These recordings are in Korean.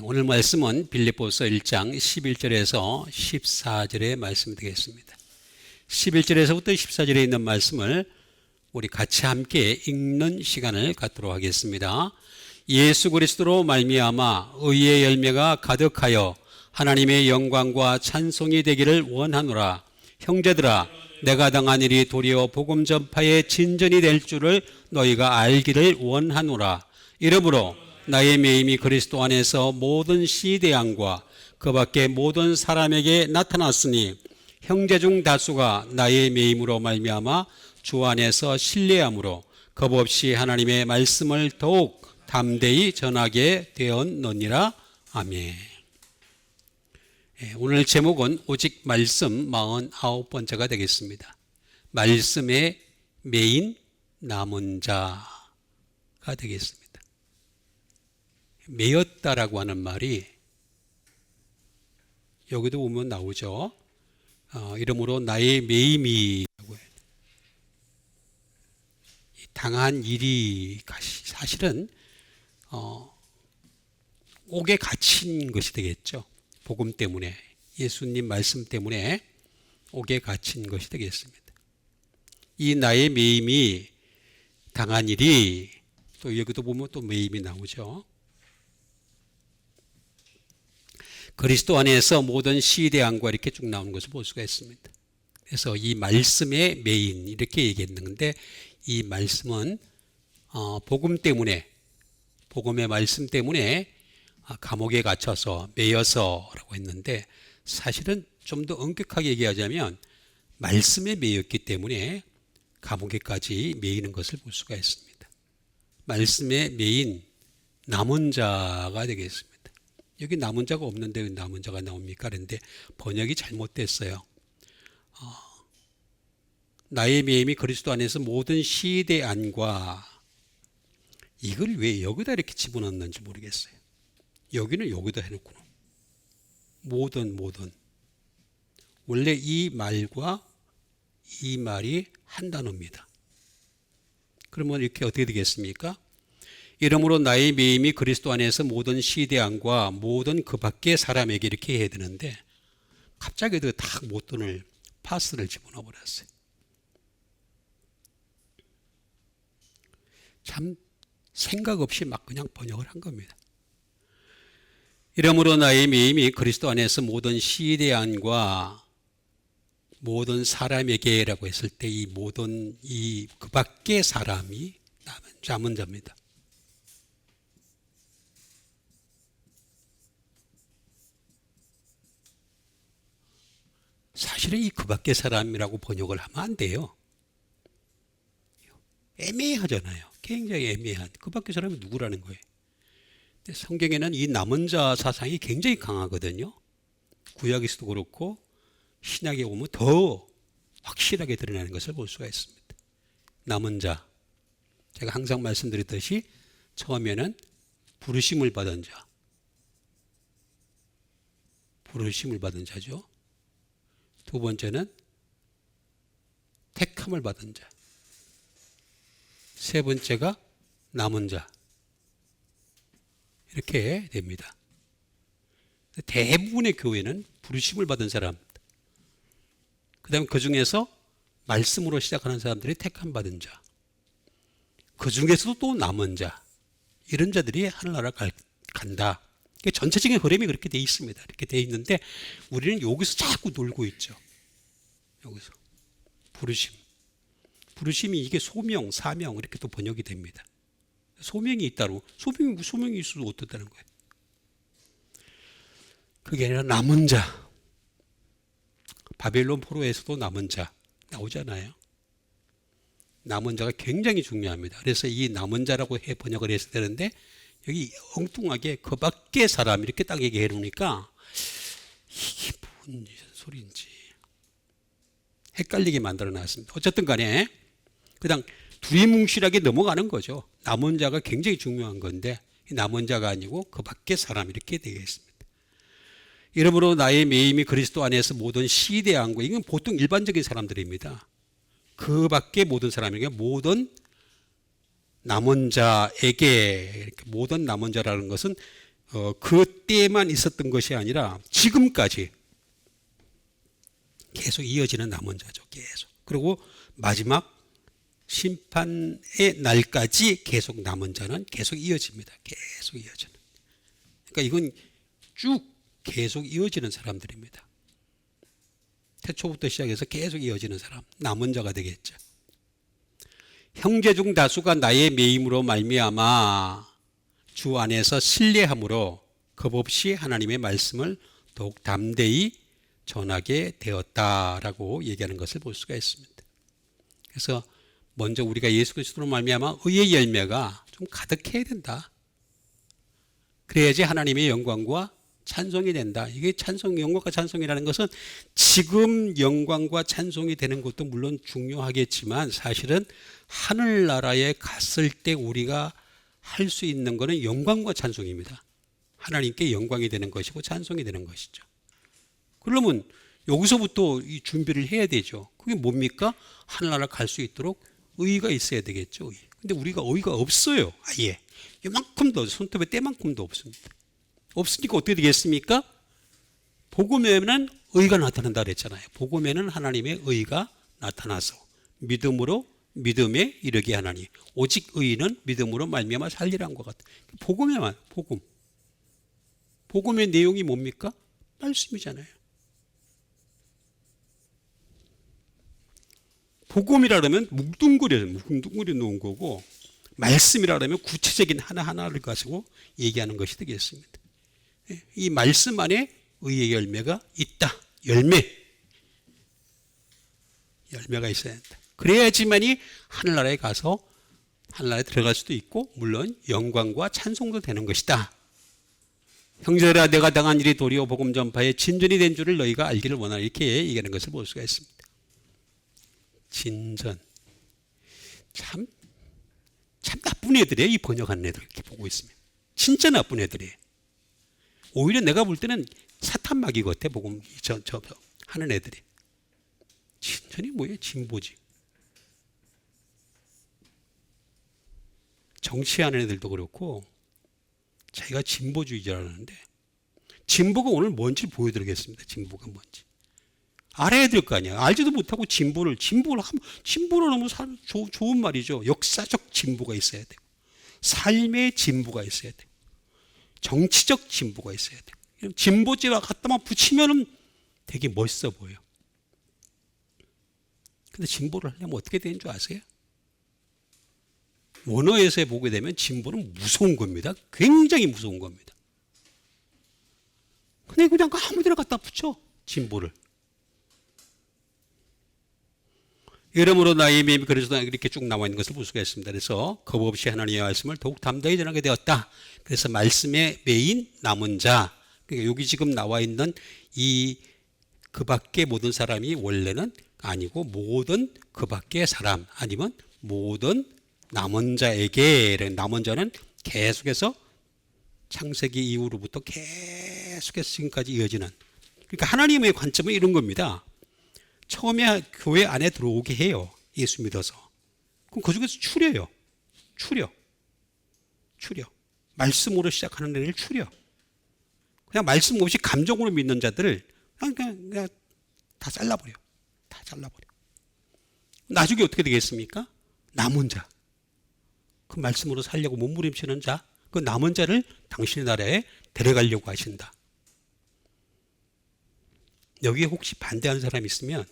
오늘 말씀은 빌립보서 1장 11절에서 14절의 말씀이 되겠습니다. 11절에서부터 14절에 있는 말씀을 우리 같이 함께 읽는 시간을 갖도록 하겠습니다. 예수 그리스도로 말미암아 의의 열매가 가득하여 하나님의 영광과 찬송이 되기를 원하노라. 형제들아, 내가 당한 일이 도리어 복음 전파의 진전이 될 줄을 너희가 알기를 원하노라. 이러므로 나의 매임이 그리스도 안에서 모든 시대양과 그 밖에 모든 사람에게 나타났으니 형제 중 다수가 나의 매임으로 말미암아 주 안에서 신뢰함으로 겁없이 하나님의 말씀을 더욱 담대히 전하게 되었느니라. 아멘. 오늘 제목은 오직 말씀 49번째가 되겠습니다. 말씀의 매인 남은 자가 되겠습니다. 매였다라고 하는 말이 여기도 보면 나오죠. 이러므로 나의 매임이라고 해요. 당한 일이 사실은 옥에 갇힌 것이 되겠죠. 복음 때문에, 예수님 말씀 때문에 옥에 갇힌 것이 되겠습니다. 이 나의 매임이 당한 일이, 또 여기도 보면 또 매임이 나오죠. 그리스도 안에서 모든 시대양과 이렇게 쭉 나오는 것을 볼 수가 있습니다. 그래서 이 말씀의 매인 이렇게 얘기했는데, 이 말씀은 복음 때문에, 복음의 말씀 때문에 감옥에 갇혀서 매여서라고 했는데, 사실은 좀 더 엄격하게 얘기하자면 말씀에 매였기 때문에 감옥에까지 매이는 것을 볼 수가 있습니다. 말씀에 매인 남은 자가 되겠습니다. 여기 남은 자가 없는데 왜 남은 자가 나옵니까? 그런데 번역이 잘못됐어요. 나의 매임이 그리스도 안에서 모든 시대 안과, 이걸 왜 여기다 이렇게 집어넣는지 모르겠어요. 여기는 여기다 해놓고 모든 원래 이 말과 이 말이 한 단어입니다. 그러면 이렇게 어떻게 되겠습니까? 이러므로 나의 매임이 그리스도 안에서 모든 시대안과 모든 그 밖의 사람에게 이렇게 해야 되는데, 갑자기 다 모든을 파스를 집어넣어 버렸어요. 참 생각 없이 막 그냥 번역을 한 겁니다. 이러므로 나의 매임이 그리스도 안에서 모든 시대안과 모든 사람에게라고 했을 때, 이 모든 그 밖의 사람이 남은 자입니다. 사실은 이 그 밖의 사람이라고 번역을 하면 안 돼요. 애매하잖아요. 굉장히 애매한. 그 밖의 사람이 누구라는 거예요. 근데 성경에는 이 남은 자 사상이 굉장히 강하거든요. 구약에서도 그렇고 신약에 오면 더 확실하게 드러나는 것을 볼 수가 있습니다. 남은 자. 제가 항상 말씀드렸듯이 처음에는 부르심을 받은 자. 부르심을 받은 자죠. 두 번째는 택함을 받은 자. 세 번째가 남은 자. 이렇게 됩니다. 대부분의 교회는 부르심을 받은 사람, 그 다음에 그 중에서 말씀으로 시작하는 사람들이 택함 받은 자, 그 중에서도 또 남은 자, 이런 자들이 하늘나라 간다. 전체적인 흐름이 그렇게 돼 있습니다. 이렇게 돼 있는데 우리는 여기서 자꾸 놀고 있죠. 여기서 부르심이 이게 소명, 사명 이렇게 또 번역이 됩니다. 소명이 있다고, 소명이 있어도 어떻다는 거예요? 그게 아니라 남은 자. 바벨론 포로에서도 남은 자 나오잖아요. 남은 자가 굉장히 중요합니다. 그래서 이 남은 자라고 번역을 했어야 되는데, 여기 엉뚱하게 그 밖의 사람 이렇게 딱 얘기해 놓으니까 이게 뭔 소리인지 헷갈리게 만들어 놨습니다. 어쨌든 간에 그냥 두리뭉실하게 넘어가는 거죠. 남은 자가 굉장히 중요한 건데, 남은 자가 아니고 그 밖의 사람 이렇게 되겠습니다. 이러므로 나의 매임이 그리스도 안에서 모든 시대안과, 이건 보통 일반적인 사람들입니다. 그 밖의 모든 사람에게, 모든 남은 자에게, 모든 남은 자라는 것은 그때만 있었던 것이 아니라 지금까지 계속 이어지는 남은 자죠. 계속. 그리고 마지막 심판의 날까지 계속 남은 자는 계속 이어집니다. 계속 이어지는. 그러니까 이건 쭉 계속 이어지는 사람들입니다. 태초부터 시작해서 계속 이어지는 사람, 남은 자가 되겠죠. 형제 중 다수가 나의 매임으로 말미암아 주 안에서 신뢰함으로 겁없이 하나님의 말씀을 더욱 담대히 전하게 되었다라고 얘기하는 것을 볼 수가 있습니다. 그래서 먼저 우리가 예수 그리스도로 말미암아 의의 열매가 좀 가득해야 된다. 그래야지 하나님의 영광과 찬송이 된다. 이게 찬송, 영광과 찬송이라는 것은 지금 영광과 찬송이 되는 것도 물론 중요하겠지만 사실은 하늘나라에 갔을 때 우리가 할 수 있는 것은 영광과 찬송입니다. 하나님께 영광이 되는 것이고 찬송이 되는 것이죠. 그러면 여기서부터 이 준비를 해야 되죠. 그게 뭡니까? 하늘나라 갈 수 있도록 의의가 있어야 되겠죠. 의의. 근데 우리가 의의가 없어요. 아예. 이만큼도 손톱에 때만큼도 없습니다. 없으니까 어떻게 되겠습니까? 복음에는 의의가 나타난다 그랬잖아요. 복음에는 하나님의 의의가 나타나서 믿음으로 믿음에 이르게 하나니 오직 의인은 믿음으로 말미암아 살리라는 것 같아요. 복음에만 복음. 복음의 내용이 뭡니까? 말씀이잖아요. 복음이라 그러면 뭉뚱그려 놓은 거고 말씀이라 그러면 구체적인 하나하나를 가지고 얘기하는 것이 되겠습니다. 이 말씀 안에 의의 열매가 있다. 열매가 있어야 한다. 그래야지만이 하늘나라에 가서 하늘나라에 들어갈 수도 있고 물론 영광과 찬송도 되는 것이다. 형제들아 내가 당한 일이 도리어 복음 전파에 진전이 된 줄을 너희가 알기를 원하노라. 이렇게 얘기하는 것을 볼 수가 있습니다. 진전. 참 나쁜 애들이에요. 이 번역하는 애들 이렇게 보고 있으면. 진짜 나쁜 애들이에요. 오히려 내가 볼 때는 사탄마귀 같아. 복음 하는 애들이. 진전이 뭐예요? 진보지. 정치하는 애들도 그렇고 자기가 진보주의자라는데 진보가 오늘 뭔지 보여드리겠습니다. 진보가 뭔지. 알아야 될 거 아니야. 알지도 못하고 진보를 너무 좋은 말이죠. 역사적 진보가 있어야 되고 삶의 진보가 있어야 되고 정치적 진보가 있어야 되고 진보지와 갖다만 붙이면은 되게 멋있어 보여. 근데 진보를 하려면 어떻게 되는 줄 아세요? 원어에서 보게 되면 진보는 무서운 겁니다. 굉장히 무서운 겁니다. 근데 그냥 아무데나 갖다 붙여 진보를. 여러모로 나의 매임이 그래서 이렇게 쭉 나와 있는 것을 볼 수가 있습니다. 그래서 겁 없이 하나님의 말씀을 더욱 담대히 전하게 되었다. 그래서 말씀의 메인 남은 자. 그러니까 여기 지금 나와 있는 그 밖에 모든 사람이 원래는 아니고 모든 그 밖의 사람 아니면 모든 남은 자에게 남은 자는 계속해서 창세기 이후로부터 계속해서 지금까지 이어지는 그러니까 하나님의 관점은 이런 겁니다. 처음에 교회 안에 들어오게 해요. 예수 믿어서. 그럼 그 중에서 추려. 말씀으로 시작하는 애를 추려. 그냥 말씀 없이 감정으로 믿는 자들을 그냥 다 잘라버려. 나중에 어떻게 되겠습니까? 남은 자. 그 말씀으로 살려고 몸부림치는 자. 그 남은 자를 당신의 나라에 데려가려고 하신다. 여기에 혹시 반대하는 사람이 있으면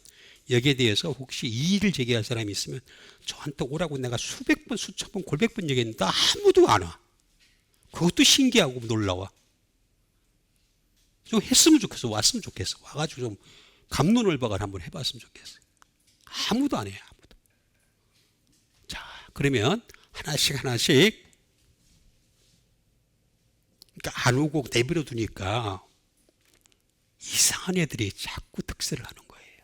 여기에 대해서 혹시 이의를 제기할 사람이 있으면 저한테 오라고 내가 수백 번, 수천 번, 골백 번 얘기했는데 아무도 안 와. 그것도 신기하고 놀라워. 좀 했으면 좋겠어. 왔으면 좋겠어. 와가지고 좀 갑론을박을 한번 해봤으면 좋겠어. 아무도 안 해요. 아무도. 자, 그러면 하나씩 그러니까 안 오고 내버려 두니까 이상한 애들이 자꾸 득세를 하는 거예요.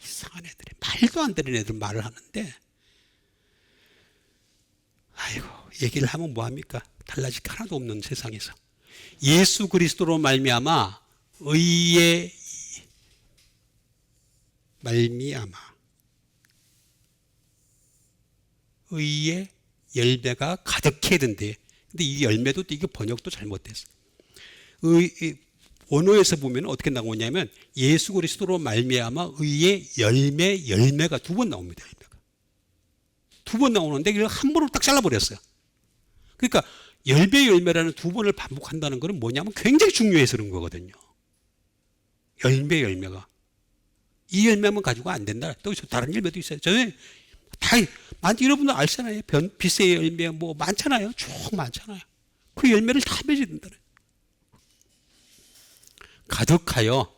이상한 애들이 말도 안 되는 애들 말을 하는데 아이고 얘기를 하면 뭐합니까? 달라질 게 하나도 없는 세상에서 예수 그리스도로 말미암아 의의 열매가 가득해야 된대. 근데 이 열매도 또 이게 번역도 잘못됐어. 이 원어에서 보면 어떻게 나오냐면 예수 그리스도로 말미암아 의의 열매가 두 번 나옵니다. 열매가 두 번 나오는데 이걸 한 번으로 딱 잘라버렸어요. 그러니까 열매라는 두 번을 반복한다는 것은 뭐냐면 굉장히 중요해서 그런 거거든요. 열매가 이 열매만 가지고 안 된다. 또 다른 열매도 있어요. 저는 다 여러분들 알잖아요. 빛의 열매 뭐 많잖아요. 쭉 많잖아요. 그 열매를 다 맺어야 된다. 가득하여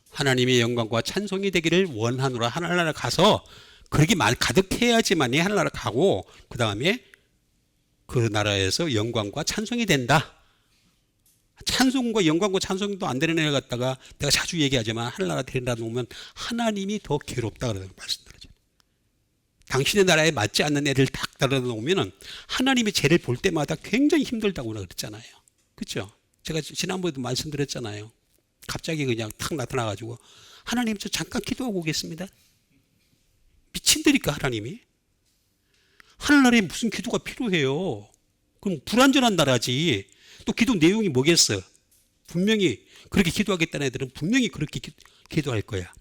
하나님의 영광과 찬송이 되기를 원하노라. 하늘나라 가서 그렇게 가득해야지만이 하늘나라 가고 그 다음에 그 나라에서 영광과 찬송이 된다. 찬송과 영광과 찬송도 안 되는 애를 갖다가 내가 자주 얘기하지만 하늘나라 데려다 놓으면 하나님이 더 괴롭다 그러는 말씀드리죠. 당신의 나라에 맞지 않는 애를 딱 데려다 놓으면 하나님이 쟤를 볼 때마다 굉장히 힘들다고 그랬잖아요. 그렇죠? 제가 지난번에도 말씀드렸잖아요. 갑자기 그냥 탁 나타나가지고 하나님 저 잠깐 기도하고 오겠습니다. 미친다니까 하나님이. 하늘나라에 무슨 기도가 필요해요. 그럼 불완전한 나라지. 또 기도 내용이 뭐겠어? 분명히 그렇게 기도하겠다는 애들은 분명히 그렇게 기도할 거야.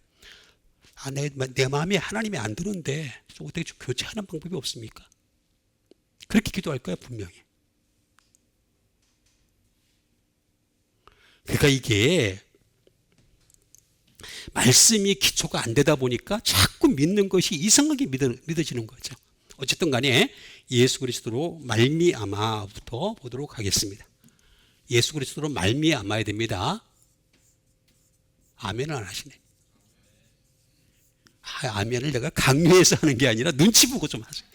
내 마음에 하나님이 안 드는데 어떻게 좀 교체하는 방법이 없습니까? 그렇게 기도할 거야 분명히. 그러니까 이게 말씀이 기초가 안 되다 보니까 자꾸 믿는 것이 이상하게 믿어지는 거죠. 어쨌든 간에 예수 그리스도로 말미암아부터 보도록 하겠습니다. 예수 그리스도로 말미암아야 됩니다. 아멘을 안 하시네. 아멘을 내가 강요해서 하는 게 아니라 눈치 보고 좀 하세요.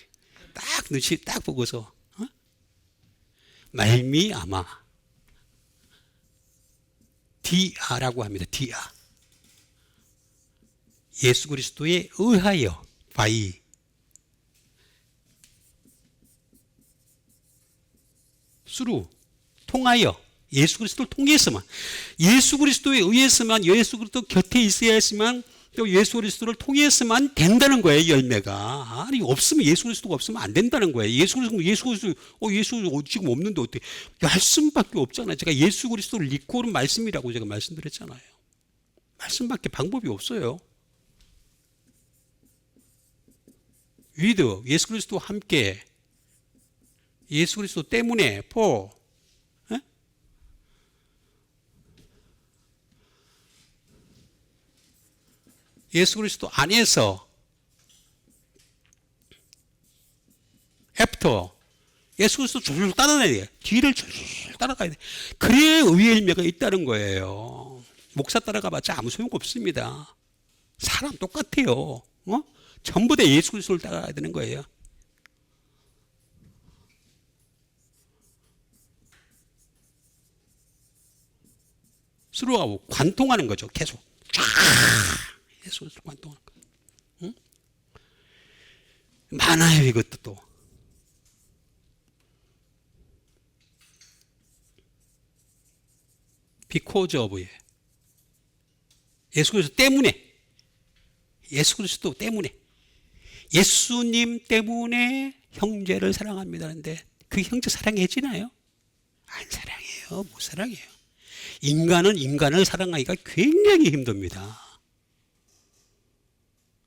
눈치 딱 보고서 말미암아 디아라고 합니다. 디아 예수 그리스도에 의하여 바이 수루 통하여 예수 그리스도를 통해서만 예수 그리스도에 의해서만 예수 그리스도 곁에 있어야 했지만 또 예수 그리스도를 통해서만 된다는 거예요. 열매가 아니 없으면 예수 그리스도가 없으면 안 된다는 거예요. 예수 그리스도 지금 없는데 어떻게 말씀밖에 없잖아요. 제가 예수 그리스도를 리코는 말씀이라고 제가 말씀드렸잖아요. 말씀밖에 방법이 없어요. 위드 예수 그리스도와 함께 예수 그리스도 때문에 예수 그리스도 안에서 애프터 예수 그리스도 줄줄 따라가야 돼요. 뒤를 줄줄 따라가야 돼. 그래야 의의 열매가 있다는 거예요. 목사 따라가봤자 아무 소용 없습니다. 사람 똑같아요. 전부 다 예수 그리스도를 따라가야 되는 거예요. 스루하고 관통하는 거죠. 계속 쫙 예수 그리스도 관통하는 거. 응? 많아요 이것도 또. because of 예수 그리스도 때문에 예수 그리스도 때문에 예수님 때문에 형제를 사랑합니다는데 그 형제 사랑해지나요? 안 사랑해요. 못 사랑해요. 인간은 인간을 사랑하기가 굉장히 힘듭니다.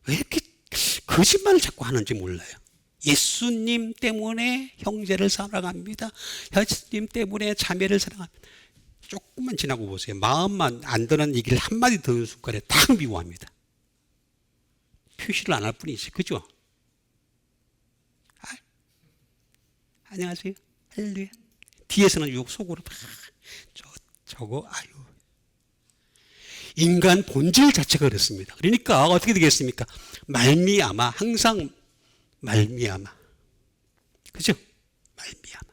왜 이렇게 거짓말을 자꾸 하는지 몰라요. 예수님 때문에 형제를 사랑합니다. 예수님 때문에 자매를 사랑합니다. 조금만 지나고 보세요. 마음만 안 드는 얘기를 한마디 듣는 순간에 딱 미워합니다. 표시를 안 할 뿐이지. 그죠? 안녕하세요. 할렐루야. 뒤에서는 유혹 속으로 저거 아유. 인간 본질 자체가 그렇습니다. 그러니까 어떻게 되겠습니까? 말미암아 항상 말미암아. 그죠? 말미암아.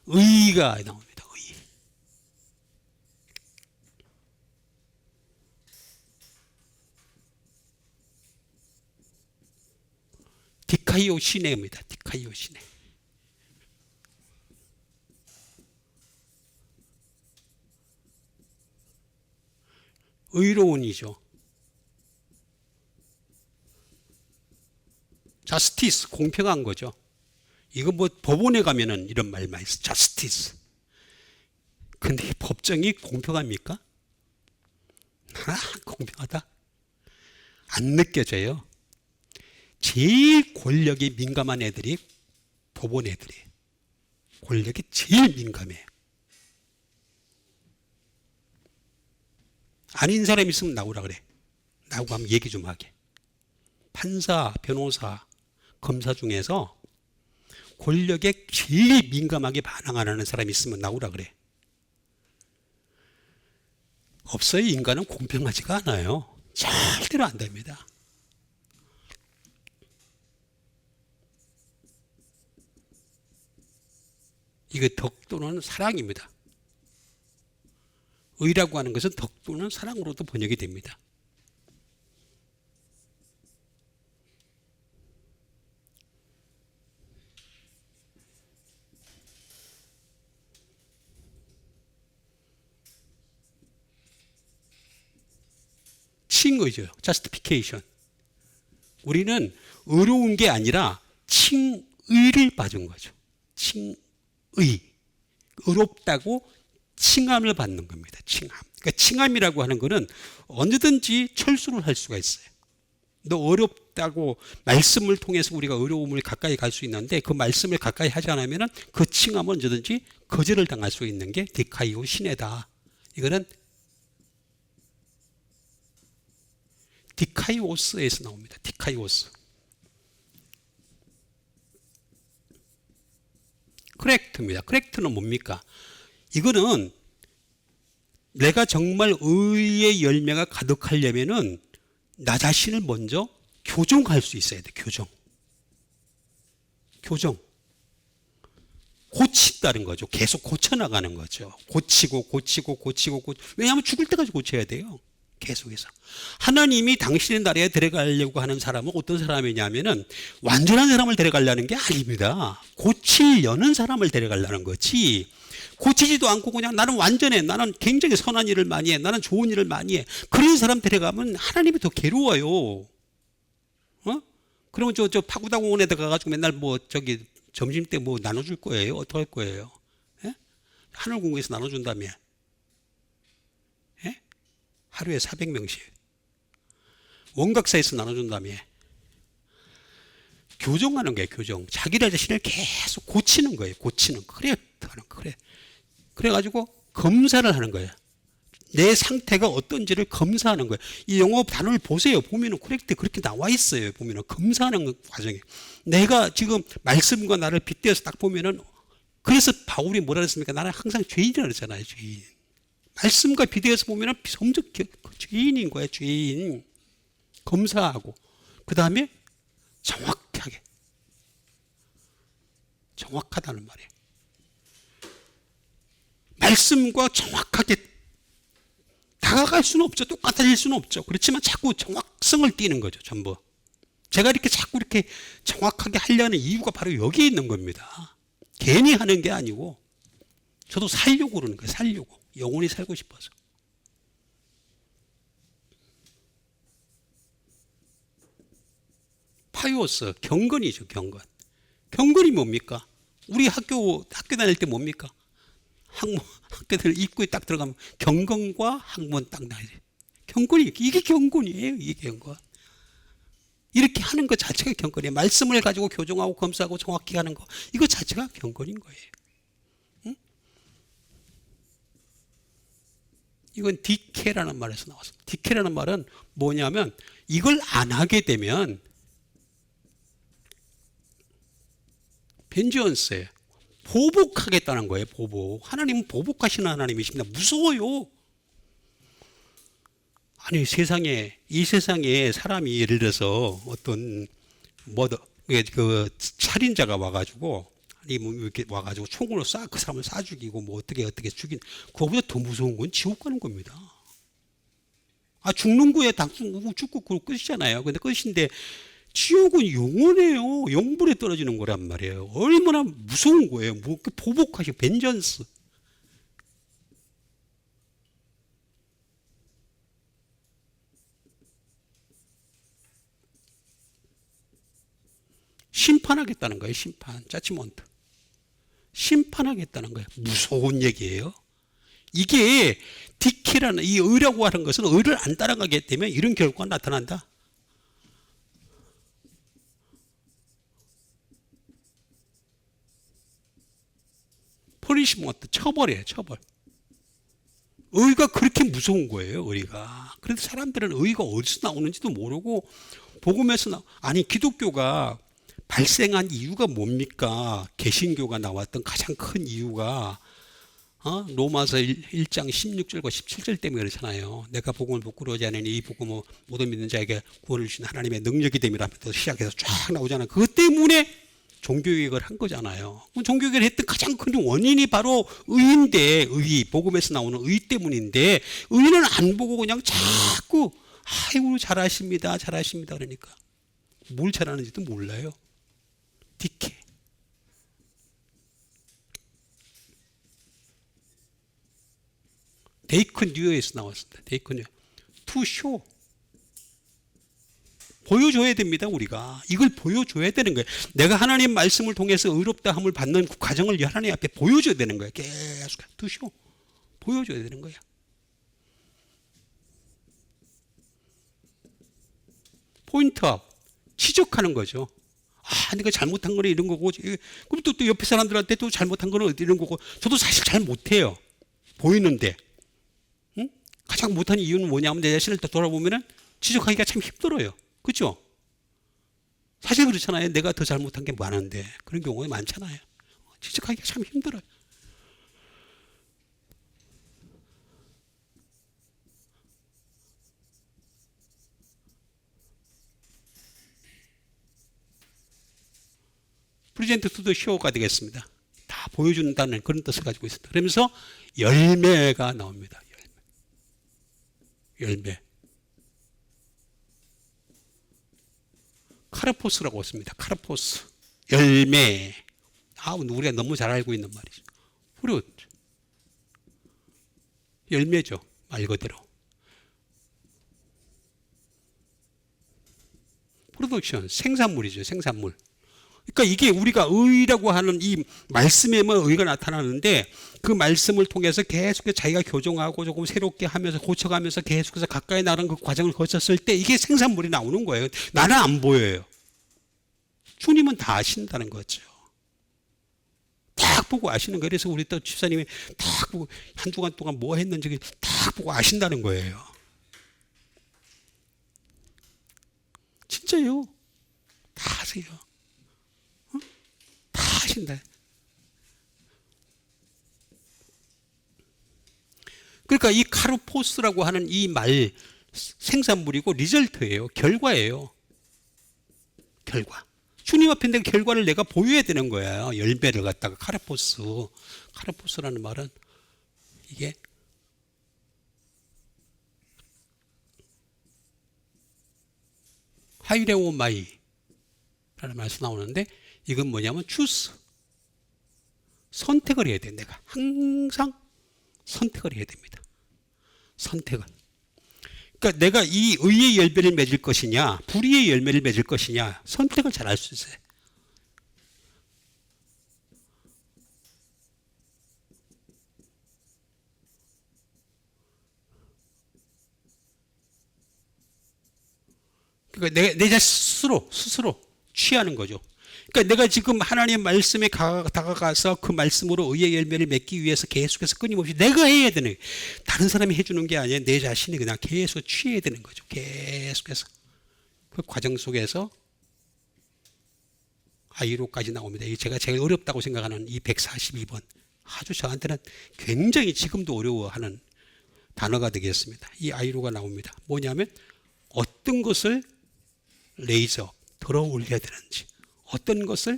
의가 나옵니다. 의. 디카이오 시네입니다. 디카이오 시네. 의로운이죠. 자스티스 공평한 거죠. 이거 뭐 법원에 가면은 이런 말 많이 써. justice. 근데 법정이 공평합니까? 공평하다? 안 느껴져요. 제일 권력에 민감한 애들이 법원 애들이에요. 권력이 제일 민감해요. 아닌 사람 있으면 나오라 그래. 나오고 한번 얘기 좀 하게. 판사, 변호사, 검사 중에서 권력에 제일 민감하게 반응 안 하는 사람이 있으면 나오라 그래. 없어요. 인간은 공평하지가 않아요. 절대로 안 됩니다. 이거 덕 또는 사랑입니다. 의라고 하는 것은 덕 또는 사랑으로도 번역이 됩니다. 칭의죠. justification. 우리는 의로운 게 아니라 칭의를 받은 거죠. 칭의. 의롭다고 칭함을 받는 겁니다. 칭함. 그러니까 칭함이라고 하는 거는 언제든지 철수를 할 수가 있어요. 너 어렵다고 말씀을 통해서 우리가 어려움을 가까이 갈 수 있는데 그 말씀을 가까이 하지 않으면 그 칭함은 언제든지 거절을 당할 수 있는 게 디카이오 시네다. 이거는 디카이오스에서 나옵니다. 디카이오스. 크렉트입니다. 크렉트는 뭡니까? 이거는 내가 정말 의의 열매가 가득하려면은 나 자신을 먼저 교정할 수 있어야 돼. 교정. 고친다는 거죠. 계속 고쳐나가는 거죠. 고치고. 왜냐하면 죽을 때까지 고쳐야 돼요. 계속해서. 하나님이 당신의 나라에 데려가려고 하는 사람은 어떤 사람이냐면은 완전한 사람을 데려가려는 게 아닙니다. 고치려는 사람을 데려가려는 거지. 고치지도 않고 그냥 나는 완전해. 나는 굉장히 선한 일을 많이 해. 나는 좋은 일을 많이 해. 그런 사람 데려가면 하나님이 더 괴로워요. 그러면 저 파구다공원에다 가가지고 맨날 점심 때 나눠줄 거예요? 어떻게 할 거예요? 예? 하늘공에서 나눠준다며. 예? 하루에 400명씩. 원각사에서 나눠준다며. 교정하는 거예요, 교정. 자기 자신을 계속 고치는 거예요, 고치는. 그래. 그래가지고 검사를 하는 거예요. 내 상태가 어떤지를 검사하는 거예요. 이 영어 단어를 보세요. 보면은 코렉트 그렇게 나와 있어요. 보면은 검사하는 과정에. 내가 지금 말씀과 나를 빗대어서 딱 보면은 그래서 바울이 뭐라 그랬습니까? 나는 항상 죄인이라고 그랬잖아요. 죄인. 말씀과 비교해서 보면은 점점 죄인인 거예요. 죄인. 검사하고 그 다음에 정확하다는 말이에요. 말씀과 정확하게 다가갈 수는 없죠. 똑같아질 수는 없죠. 그렇지만 자꾸 정확성을 띠는 거죠. 전부. 제가 자꾸 이렇게 정확하게 하려는 이유가 바로 여기에 있는 겁니다. 괜히 하는 게 아니고 저도 살려고 그러는 거예요. 살려고. 영원히 살고 싶어서. 파이오스, 경건이죠. 경건이 뭡니까? 우리 학교 다닐 때 뭡니까? 학교들 입구에 딱 들어가면 경건과 학문 딱 나야 돼. 이게 경건이에요. 이게 경건. 이렇게 하는 것 자체가 경건이에요. 말씀을 가지고 교정하고 검사하고 정확히 하는 거. 이거 자체가 경건인 거예요. 응? 이건 디케라는 말에서 나왔습니다. 디케라는 말은 뭐냐면 이걸 안 하게 되면 벤지언스예요. 보복하겠다는 거예요. 보복. 하나님은 보복하시는 하나님이십니다. 무서워요. 아니 이 세상에 사람이 예를 들어서 어떤 그 살인자가 와가지고 이렇게 와가지고 총으로 그 사람을 쏴 죽이고 어떻게 죽인 그거보다 더 무서운 건 지옥 가는 겁니다. 죽는 거에 죽고 그거 끝이잖아요. 근데 끝인데 지옥은 영원해요. 영불에 떨어지는 거란 말이에요. 얼마나 무서운 거예요. 보복하시고 벤전스. 심판하겠다는 거예요. 심판, 자치먼트. 심판하겠다는 거예요. 무서운 얘기예요. 이게 디케라는 이 의라고 하는 것은 의를 안 따라가게 되면 이런 결과가 나타난다. 퍼니시먼트, 처벌이에요. 처벌. 의가 그렇게 무서운 거예요. 의가. 그런데 사람들은 의가 어디서 나오는지도 모르고 복음에서 아니 기독교가 발생한 이유가 뭡니까? 개신교가 나왔던 가장 큰 이유가 로마서 1장 16절과 17절 때문에 그렇잖아요. 내가 복음을 부끄러워하지 않으니 이 복음은 모든 믿는 자에게 구원을 주신 하나님의 능력이 됨이라면서 시작해서 쫙 나오잖아요. 그것 때문에 종교개혁을 한 거잖아요. 종교개혁을 했던 가장 큰 원인이 바로 의인데, 의, 복음에서 나오는 의 때문인데, 의는 안 보고 그냥 자꾸 아이고 잘하십니다 잘하십니다 그러니까 뭘 잘하는지도 몰라요. 디케. 데이컨 뉴어에서 나왔습니다. 데이컨 뉴어. To show. 보여줘야 됩니다. 우리가 이걸 보여줘야 되는 거예요. 내가 하나님 말씀을 통해서 의롭다함을 받는 그 과정을 하나님 앞에 보여줘야 되는 거예요. 계속 to show. 보여줘야 되는 거예요. 포인트업. 지적하는 거죠. 아, 내가 잘못한 거는 이런 거고, 그럼 또 옆에 사람들한테 또 잘못한 거는 이런 거고, 저도 사실 잘 못해요. 보이는데. 응? 가장 못하는 이유는 뭐냐면 내 자신을 또 돌아보면은 지적하기가 참 힘들어요. 그죠? 사실 그렇잖아요. 내가 더 잘못한 게 많은데. 그런 경우가 많잖아요. 지적하기가 참 힘들어요. 프리젠트 투 더 쇼가 되겠습니다. 다 보여준다는 그런 뜻을 가지고 있습니다. 그러면서 열매가 나옵니다. 열매. 카르포스라고 했습니다. 카르포스. 열매. 우리가 너무 잘 알고 있는 말이죠. 프루트. 열매죠. 말 그대로. 프로덕션. 생산물이죠. 생산물. 그러니까 이게 우리가 의라고 하는 이 말씀에만 의가 나타나는데 그 말씀을 통해서 계속해서 자기가 교정하고 조금 새롭게 하면서 고쳐가면서 계속해서 가까이 나가는 그 과정을 거쳤을 때 이게 생산물이 나오는 거예요. 나는 안 보여요. 주님은 다 아신다는 거죠. 딱 보고 아시는 거예요. 그래서 우리 또 집사님이 딱 보고 한 주간 동안 뭐 했는지 딱 보고 아신다는 거예요. 진짜요. 다 아세요. 다 아신다. 그러니까 이 카르포스라고 하는 이 말 생산물이고 리절트예요. 결과예요. 결과. 주님 앞에 내 결과를 내가 보여야 되는 거예요. 열매를 갖다가 카르포스. 카르포스라는 말은 이게 하이레오마이라는 말에서 나오는데 이건 뭐냐면 추스. 선택을 해야 돼. 내가 항상 선택을 해야 됩니다. 선택을. 그러니까 내가 이 의의 열매를 맺을 것이냐 불의의 열매를 맺을 것이냐 선택을 잘 할 수 있어요. 그러니까 내 자신 스스로 취하는 거죠. 그러니까 내가 지금 하나님의 말씀에 다가가서 그 말씀으로 의의 열매를 맺기 위해서 계속해서 끊임없이 내가 해야 되는, 다른 사람이 해주는 게 아니라 내 자신이 그냥 계속 취해야 되는 거죠. 계속해서 그 과정 속에서 아이로까지 나옵니다. 이 제가 제일 어렵다고 생각하는 이 142번 아주 저한테는 굉장히 지금도 어려워하는 단어가 되겠습니다. 이 아이로가 나옵니다. 뭐냐면 어떤 것을 레이저 들어 올려야 되는지, 어떤 것을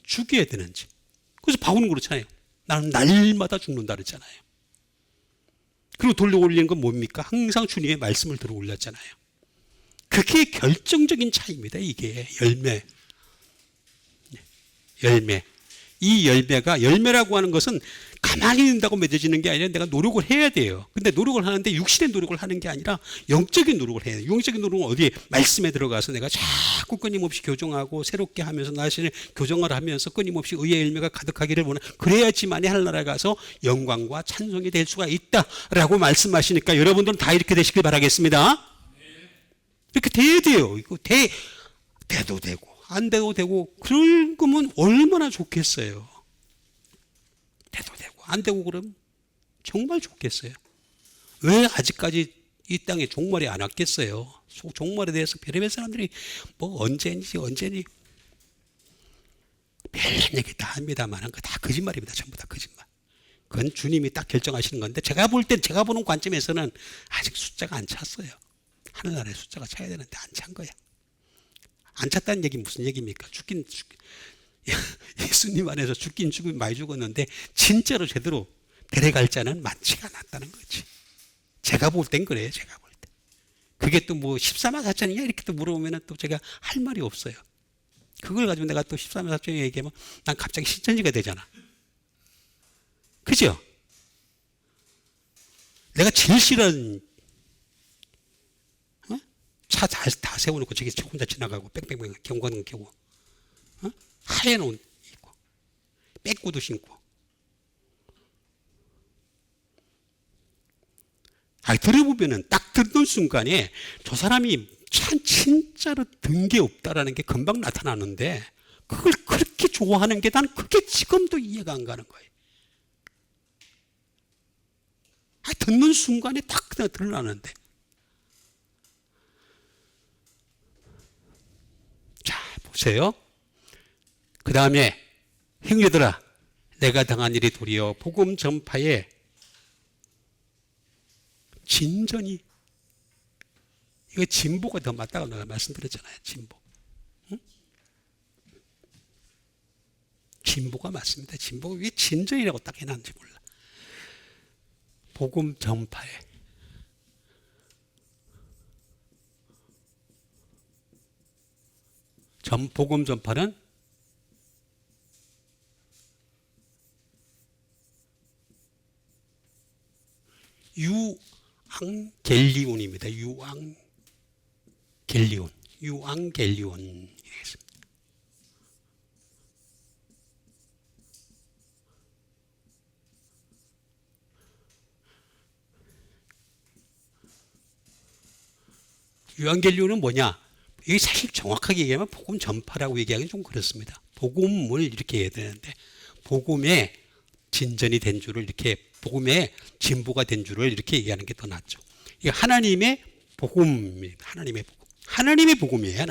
죽여야 되는지. 그래서 바울은 그렇잖아요. 나는 날마다 죽는다 그랬잖아요. 그리고 돌려 올리는 건 뭡니까? 항상 주님의 말씀을 들어 올렸잖아요. 그게 결정적인 차이입니다. 이게 열매. 열매. 이 열매가, 열매라고 하는 것은 가만히 있는다고 맺어지는 게 아니라 내가 노력을 해야 돼요. 근데 노력을 하는데 육신의 노력을 하는 게 아니라 영적인 노력을 해야 돼요. 영적인 노력은 어디에? 말씀에 들어가서 내가 자꾸 끊임없이 교정하고 새롭게 하면서 나 자신을 교정을 하면서 끊임없이 의의 열매가 가득하기를 원해. 그래야지만이 하늘나라에 가서 영광과 찬송이 될 수가 있다라고 말씀하시니까 여러분들은 다 이렇게 되시길 바라겠습니다. 이렇게 돼야 돼요. 이거 돼도 되고 안 돼도 되고 그럴 거면 얼마나 좋겠어요. 돼도 되고 안 되고 그러면 정말 좋겠어요. 왜 아직까지 이 땅에 종말이 안 왔겠어요. 종말에 대해서 별의별 사람들이 뭐 언제니 별난 얘기 다 합니다만 그 다 거짓말입니다. 전부 다 거짓말. 그건 주님이 딱 결정하시는 건데 제가 보는 관점에서는 아직 숫자가 안 찼어요. 하늘나라에 숫자가 차야 되는데 안 찬 거야. 안 찼다는 얘기 무슨 얘기입니까? 예수님 안에서 죽긴 많이 죽었는데 진짜로 제대로 데려갈 자는 많지가 않았다는 거지. 제가 볼 땐 그래요. 제가 볼 때. 그게 또 뭐 14만 4천이냐 이렇게 또 물어보면 또 제가 할 말이 없어요. 그걸 가지고 내가 또 14만 4천이 얘기하면 난 갑자기 신천지가 되잖아. 그죠? 내가 제일 싫어하는 차 다 세워놓고 저기 혼자 지나가고 뺑뺑뺑 경관은 켜고 하얀 옷 입고 빼꾸도 신고 들어보면은 딱 듣는 순간에 저 사람이 참 진짜로 든 게 없다라는 게 금방 나타나는데 그걸 그렇게 좋아하는 게 난 그게 지금도 이해가 안 가는 거예요. 듣는 순간에 딱 드러나는데 자 보세요. 그 다음에 형제들아 내가 당한 일이 도리어 복음 전파에 진전이 이거 진보가 더 맞다고 내가 말씀드렸잖아요. 진보. 응? 진보가 맞습니다. 진보가 왜 진전이라고 딱 해놨는지 몰라. 복음 전파에 복음 전파는 유앙겔리온입니다. 유앙겔리온이겠습니다. 유앙겔리온은 뭐냐? 이게 사실 정확하게 얘기하면 복음 전파라고 얘기하기는 좀 그렇습니다. 복음을 이렇게 해야 되는데 복음의 진전이 된 줄을 이렇게 복음의 진보가 된 줄을 이렇게 얘기하는 게 더 낫죠. 이게 하나님의 복음입니다. 하나님의 복음이에요.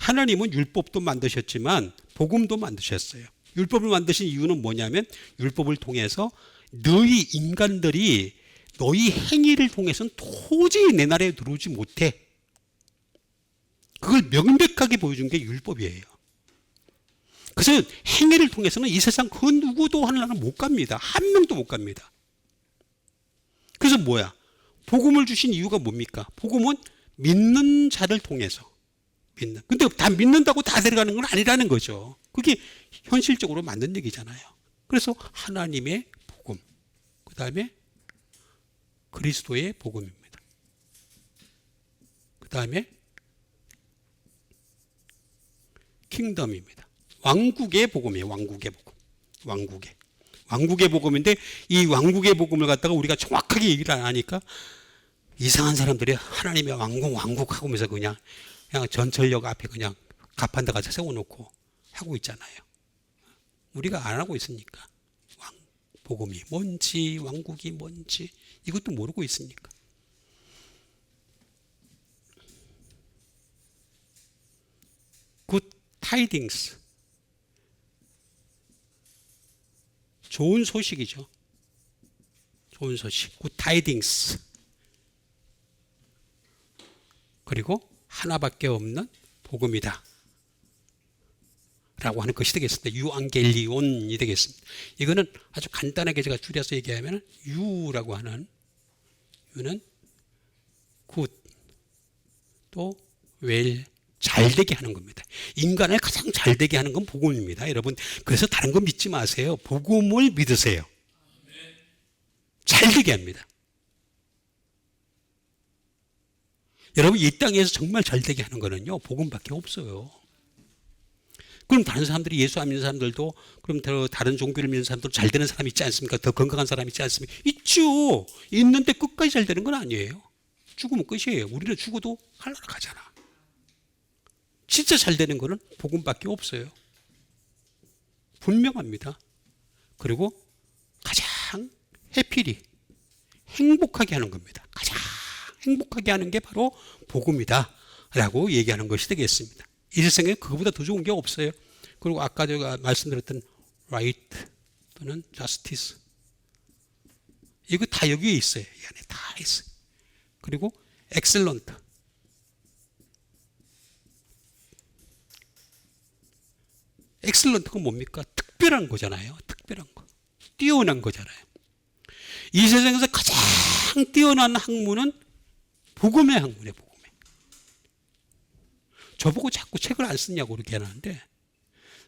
하나님은 율법도 만드셨지만 복음도 만드셨어요. 율법을 만드신 이유는 뭐냐면 율법을 통해서 너희 인간들이 너희 행위를 통해서는 도저히 내 나라에 들어오지 못해. 그걸 명백하게 보여준 게 율법이에요. 그래서 행위를 통해서는 이 세상 그 누구도 하늘나라 못 갑니다. 한 명도 못 갑니다. 그래서 뭐야? 복음을 주신 이유가 뭡니까? 복음은 믿는 자를 통해서 근데 다 믿는다고 다 데려가는 건 아니라는 거죠. 그게 현실적으로 맞는 얘기잖아요. 그래서 하나님의 복음, 그 다음에 그리스도의 복음입니다. 그 다음에 킹덤입니다. 왕국의 복음이에요. 왕국의 복음인데 이 왕국의 복음을 갖다가 우리가 정확하게 얘기를 안 하니까 이상한 사람들이 하나님의 왕국 하면서 그냥 전철역 앞에 그냥 가판대 가서 세워놓고 하고 있잖아요. 우리가 안 하고 있으니까 복음이 뭔지 왕국이 뭔지 이것도 모르고 있으니까. 굿 타이딩스 좋은 소식이죠. 좋은 소식 굿 타이딩스 그리고 하나밖에 없는 복음이다 라고 하는 것이 되겠습니다. 유앙겔리온이 되겠습니다. 이거는 아주 간단하게 제가 줄여서 얘기하면 유라고 하는 유는 굿 또 웰 잘되게 하는 겁니다. 인간을 가장 잘되게 하는 건 복음입니다. 여러분 그래서 다른 거 믿지 마세요. 복음을 믿으세요. 잘 되게 합니다. 여러분, 이 땅에서 정말 잘 되게 하는 거는요, 복음밖에 없어요. 그럼 다른 사람들이 예수 안 믿는 사람들도, 그럼 더 다른 종교를 믿는 사람들도 잘 되는 사람이 있지 않습니까? 더 건강한 사람이 있지 않습니까? 있죠. 있는데 끝까지 잘 되는 건 아니에요. 죽으면 끝이에요. 우리는 죽어도 하늘로 가잖아. 진짜 잘 되는 거는 복음밖에 없어요. 분명합니다. 그리고 가장 해피리, 행복하게 하는 겁니다. 가장 행복하게 하는 게 바로 복음이다 라고 얘기하는 것이 되겠습니다. 이 세상에 그거보다 더 좋은 게 없어요. 그리고 아까 제가 말씀드렸던 right 또는 justice, 이거 다 여기에 있어요. 이 안에 다 있어요. 그리고 excellent, excellent가 뭡니까? 특별한 거잖아요. 특별한 거, 뛰어난 거잖아요. 이 세상에서 가장 뛰어난 학문은 복음의 학문이에요. 복음의. 저보고 자꾸 책을 안 쓰냐고 그렇게 하는데,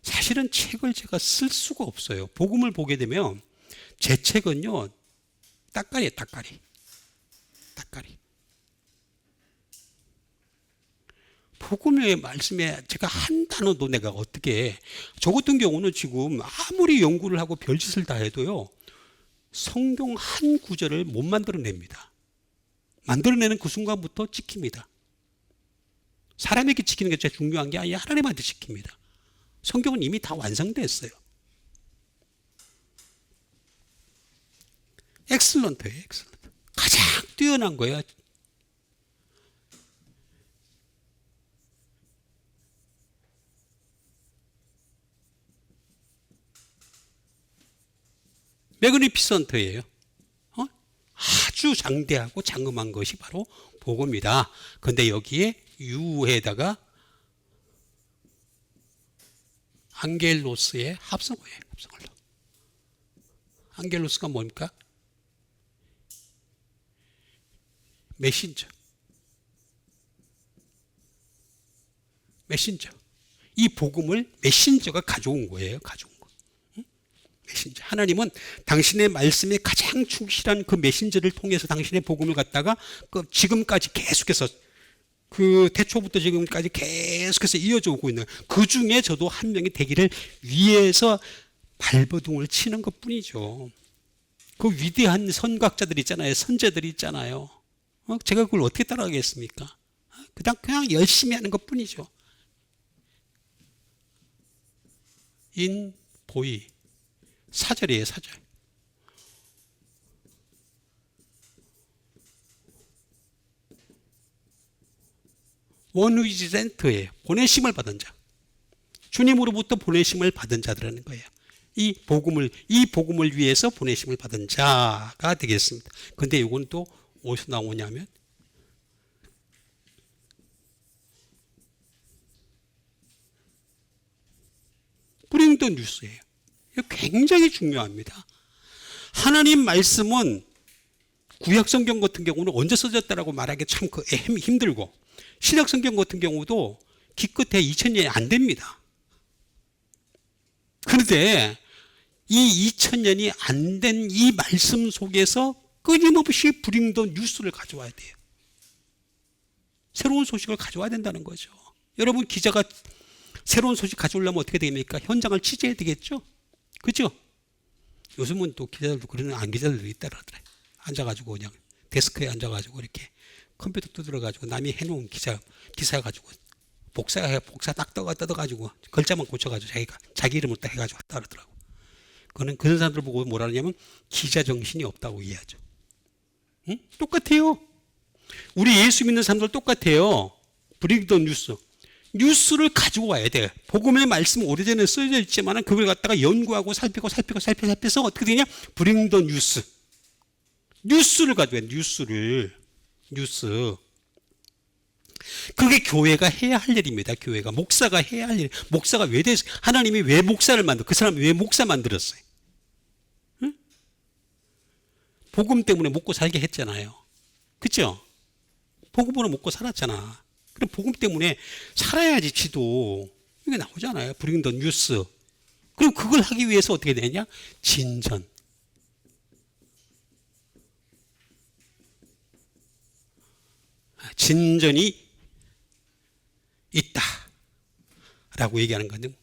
사실은 책을 제가 쓸 수가 없어요. 복음을 보게 되면 제 책은요, 따까리예요. 따까리. 복음의 말씀에 제가 한 단어도 내가 어떻게, 저 같은 경우는 지금 아무리 연구를 하고 별짓을 다 해도요, 성경 한 구절을 못 만들어냅니다. 만들어내는 그 순간부터 찍힙니다. 사람에게 지키는 게 제일 중요한 게 아니라 하나님한테 지킵니다. 성경은 이미 다 완성됐어요. 엑셀런트예요. 엑셀런트. 가장 뛰어난 거예요. 매그니피선트예요. 아주 장대하고 장엄한 것이 바로 복음이다. 그런데 여기에 유에다가 안겔로스의 합성어예요. 합성어로. 안겔로스가 뭡니까? 메신저. 이 복음을 메신저가 가져온 거예요. 가져온 거. 메신저. 하나님은 당신의 말씀에 가장 충실한 그 메신저를 통해서 당신의 복음을 갖다가 지금까지 계속해서, 그 태초부터 지금까지 계속해서 이어져 오고 있는, 그 중에 저도 한 명이 되기를 위해서 발버둥을 치는 것 뿐이죠. 그 위대한 선각자들 있잖아요. 선제들이 있잖아요. 제가 그걸 어떻게 따라가겠습니까? 그냥 열심히 하는 것 뿐이죠. 보이. 사절이에요, 사절. 원위지센트예요. 보내심을 받은 자. 주님으로부터 보내심을 받은 자들이라는 거예요. 이 복음을 위해서 보내심을 받은 자가 되겠습니다. 근데 이건 또 어디서 나오냐면, Bring the news예요. 이거 굉장히 중요합니다. 하나님 말씀은 구약 성경 같은 경우는 언제 써졌다라고 말하기 참 힘들고, 신약 성경 같은 경우도 기껏해 2000년이 안 됩니다. 그런데 이 2000년이 안 된 이 말씀 속에서 끊임없이 Bring the news를 가져와야 돼요. 새로운 소식을 가져와야 된다는 거죠. 여러분, 기자가 새로운 소식 가져오려면 어떻게 됩니까? 현장을 취재해야 되겠죠? 그죠? 요즘은 또 기자들도 그러는 안 기자들도 있다라더래. 앉아가지고 그냥 데스크에 앉아가지고 이렇게 컴퓨터 두드려가지고 남이 해놓은 기사 가지고 복사 딱 뜯어가지고 글자만 고쳐가지고 자기 이름을 딱 해가지고 따르더라고. 그런 사람들 보고 뭐라 하냐면 기자 정신이 없다고 이해하죠. 응? 똑같아요. 우리 예수 믿는 사람들 똑같아요. Bring the news. 뉴스를 가지고 와야 돼요. 복음의 말씀 오래전에 써져 있지만 그걸 갖다가 연구하고 살펴서 어떻게 되냐? Bring the news. 뉴스를 가져와야 돼. 뉴스. 그게 교회가 해야 할 일입니다. 교회가, 목사가 해야 할 일. 목사가 왜 하나님이 왜 목사를 그 사람이 왜 목사 만들었어요? 응? 복음 때문에 먹고 살게 했잖아요. 그렇죠? 복음으로 먹고 살았잖아. 그럼 복음 때문에 살아야지 지도. 이게 나오잖아요. Bring the news. 그럼 그걸 하기 위해서 어떻게 되냐? 진전. 진전이 있다 라고 얘기하는 건데,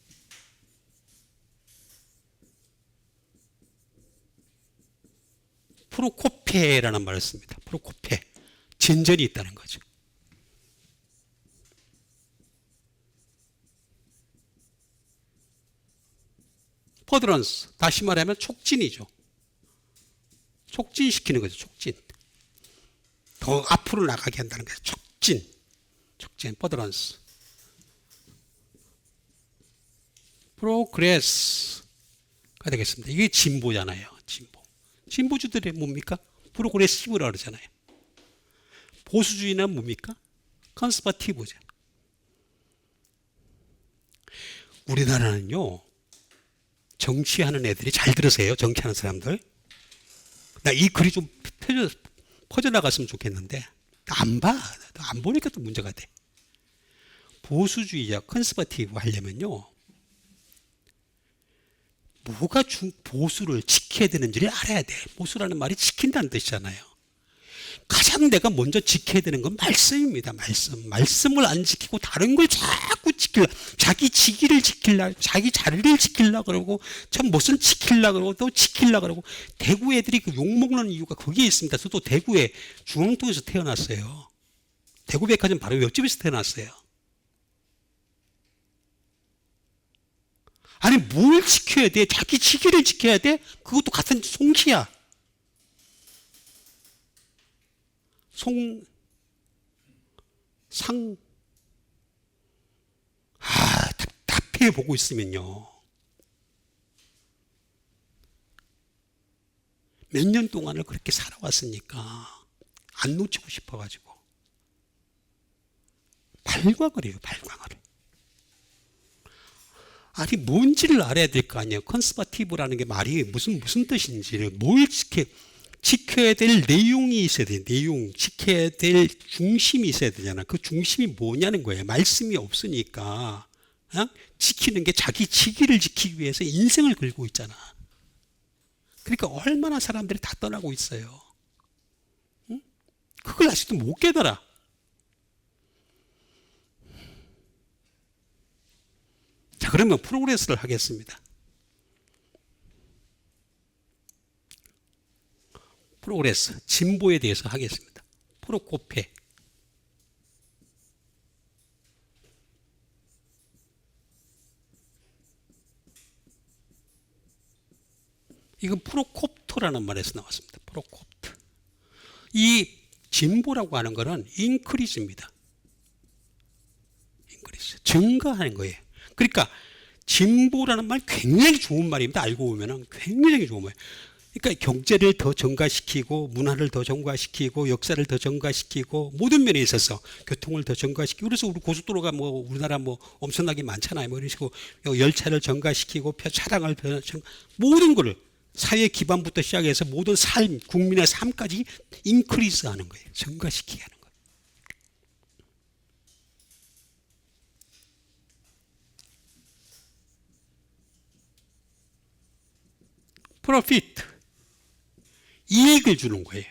프로코페라는 말을 씁니다. 프로코페, 진전이 있다는 거죠. 퍼드런스, 다시 말하면 촉진이죠. 촉진시키는 거죠. 촉진. 더 앞으로 나가게 한다는 거죠. 촉진, 퍼드런스. 프로그레스가 되겠습니다. 이게 진보잖아요. 진보주들이 뭡니까? 프로그레시브라고 그러잖아요. 보수주의는 뭡니까? 컨서버티브죠. 우리나라는요, 정치하는 애들이, 잘 들으세요. 정치하는 사람들. 나 이 글이 좀 퍼져나갔으면 좋겠는데 안 봐. 안 보니까 또 문제가 돼. 보수주의자, 컨서버티브 하려면요, 뭐가 보수를 지켜야 되는지를 알아야 돼. 보수라는 말이 지킨다는 뜻이잖아요. 가장 내가 먼저 지켜야 되는 건 말씀입니다. 말씀을 안 지키고 다른 걸 자꾸 지키려, 자기 지기를 지키려, 자기 자리를 지키려 그러고, 참 무슨 지키려 그러고, 또 지키려 그러고. 대구 애들이 그 욕먹는 이유가 거기에 있습니다. 저도 대구에 중앙동에서 태어났어요. 대구 백화점 바로 옆집에서 태어났어요. 아니, 뭘 지켜야 돼? 자기 지기를 지켜야 돼? 그것도 같은 송시야. 답답해 보고 있으면요, 몇 년 동안을 그렇게 살아왔으니까 안 놓치고 싶어가지고 발광을 해요. 발광을. 아니, 뭔지를 알아야 될 거 아니에요. 컨서버티브라는 게 말이 무슨 뜻인지를, 뭘 지켜야 될 내용이 있어야 돼. 내용, 지켜야 될 중심이 있어야 되잖아. 그 중심이 뭐냐는 거예요. 말씀이 없으니까 지키는 게 자기 지기를 지키기 위해서 인생을 걸고 있잖아. 그러니까 얼마나 사람들이 다 떠나고 있어요. 응? 그걸 아직도 못 깨달아. 자, 그러면 프로그레스를 하겠습니다. 프로그레스, 진보에 대해서 하겠습니다. 프로코페. 이건 프로콥토라는 말에서 나왔습니다. 프로콥트. 이 진보라고 하는 것은 인크리즈입니다. 인크리즈. 증가하는 거예요. 그러니까 진보라는 말 굉장히 좋은 말입니다. 알고 보면 굉장히 좋은 말이에요. 그러니까 경제를 더 정가시키고, 문화를 더 정가시키고, 역사를 더 정가시키고, 모든 면에 있어서 교통을 더 정가시키고. 그래서 우리 고속도로가 우리나라 엄청나게 많잖아요. 이런 식으로 열차를 정가시키고, 차량을 모든 거를, 사회 기반부터 시작해서 모든 삶, 국민의 삶까지 인크리스 하는 거예요. 정가시키게 하는 거예요. 프로피트, 이익을 주는 거예요.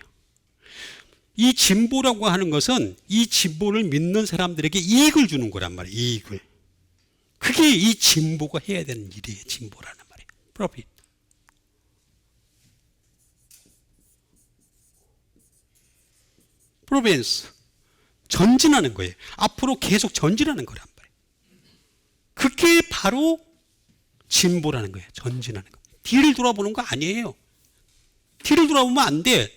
이 진보라고 하는 것은 이 진보를 믿는 사람들에게 이익을 주는 거란 말이에요. 이익을. 그게 이 진보가 해야 되는 일이에요. 진보라는 말이에요. 프로피트. 프로벤스, 전진하는 거예요. 앞으로 계속 전진하는 거란 말이에요. 그게 바로 진보라는 거예요. 전진하는 거. 뒤를 돌아보는 거 아니에요. 뒤를 돌아보면 안 돼.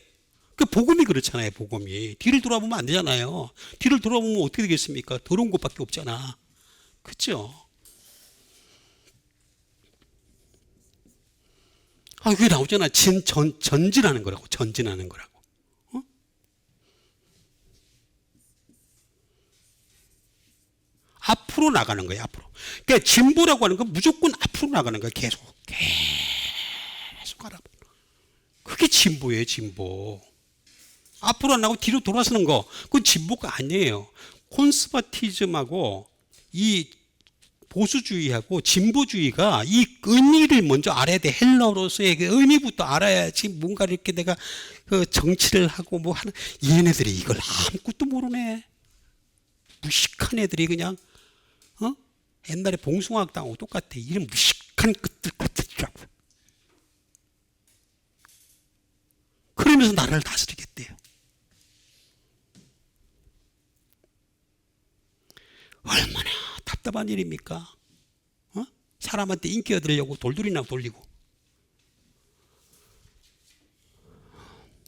그 복음이 그렇잖아요. 복음이. 뒤를 돌아보면 안 되잖아요. 뒤를 돌아보면 어떻게 되겠습니까? 더러운 것밖에 없잖아. 그렇죠? 그게 나오잖아. 전진하는 거라고. 전진하는 거라고. 어? 앞으로 나가는 거예요. 앞으로. 그러니까 진보라고 하는 건 무조건 앞으로 나가는 거예요. 계속 가라. 그게 진보예요. 진보. 앞으로 안 나가고 뒤로 돌아서는 거, 그건 진보가 아니에요. 콘서버티즘하고 이 보수주의하고 진보주의가 이 의미를 먼저 알아야 돼. 헬라어로서의 그 의미부터 알아야지 뭔가 이렇게 내가 그 정치를 하고 뭐 하는, 얘네들이 이걸 아무것도 모르네. 무식한 애들이 그냥 옛날에 봉숭아학당하고 똑같아. 이런 무식한 것들이라고. 그러면서 나라를 다스리겠대요. 얼마나 답답한 일입니까? 사람한테 인기 얻으려고 돌돌이나 돌리고.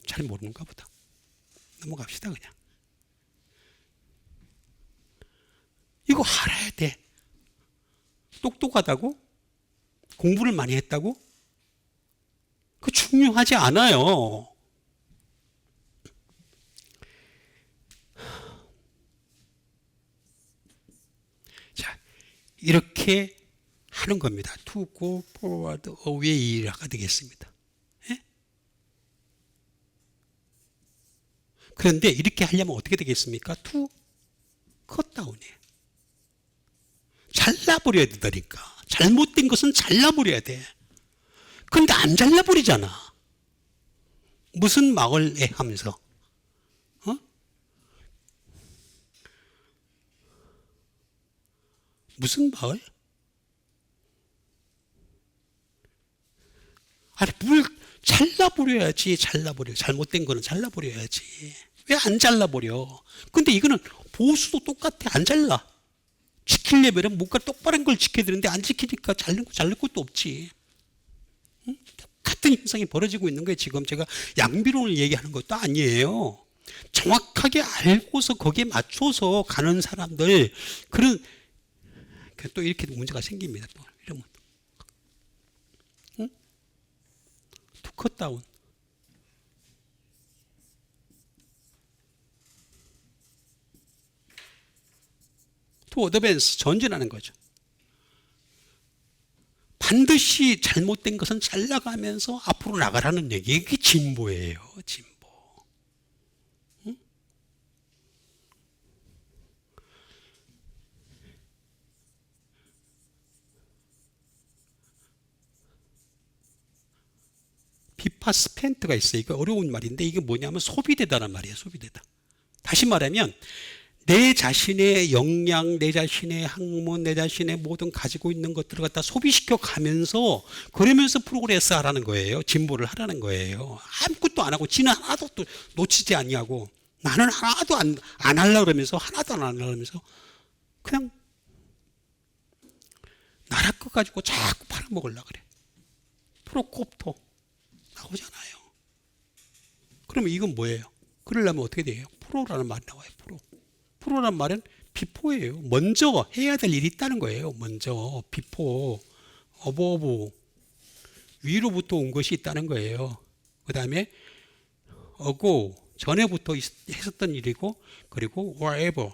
잘 모르는가 보다. 넘어갑시다 그냥. 이거 알아야 돼. 똑똑하다고? 공부를 많이 했다고? 그거 중요하지 않아요. 자, 이렇게 하는 겁니다. To go forward away가 되겠습니다. 예? 그런데 이렇게 하려면 어떻게 되겠습니까? To cut down이에요. 잘라버려야 된다니까. 잘못된 것은 잘라버려야 돼. 근데 안 잘라버리잖아. 무슨 마을에 하면서. 무슨 마을? 아니, 뭘 잘라버려야지. 잘라버려. 잘못된 거는 잘라버려야지. 왜 안 잘라버려? 근데 이거는 보수도 똑같아. 안 잘라. 지키려면 뭔가 똑바른 걸 지켜야 되는데 안 지키니까 자를 것도 없지. 똑같은 현상이 벌어지고 있는 거예요. 지금 제가 양비론을 얘기하는 것도 아니에요. 정확하게 알고서 거기에 맞춰서 가는 사람들, 그런, 또 이렇게 문제가 생깁니다. 또 이러면. To cut down. To advance, 전진하는 거죠. 반드시 잘못된 것은 잘나가면서 앞으로 나가라는 얘기. 이게 진보예요. 진보. 비파스펜트가 있어요. 이거 어려운 말인데 이게 뭐냐면 소비되다란 말이에요. 소비되다. 다시 말하면 내 자신의 역량, 내 자신의 학문, 내 자신의 모든 가지고 있는 것들을 갖다 소비시켜 가면서, 그러면서 프로그레스 하라는 거예요. 진보를 하라는 거예요. 아무것도 안 하고 지는 하나도 또 놓치지 않냐고. 나는 하나도 안 하려고 그러면서, 하나도 안 하려고 그러면서 그냥 나라 거 가지고 자꾸 팔아먹으려고 그래. 프로콥토 나오잖아요. 그러면 이건 뭐예요? 그러려면 어떻게 돼요? 프로라는 말이 나와요. 프로란 말은 비포예요. 먼저 해야 될 일이 있다는 거예요. 먼저 비포, 어버브, 위로부터 온 것이 있다는 거예요. 그 다음에 어고, 전에부터 했었던 일이고, 그리고 wherever,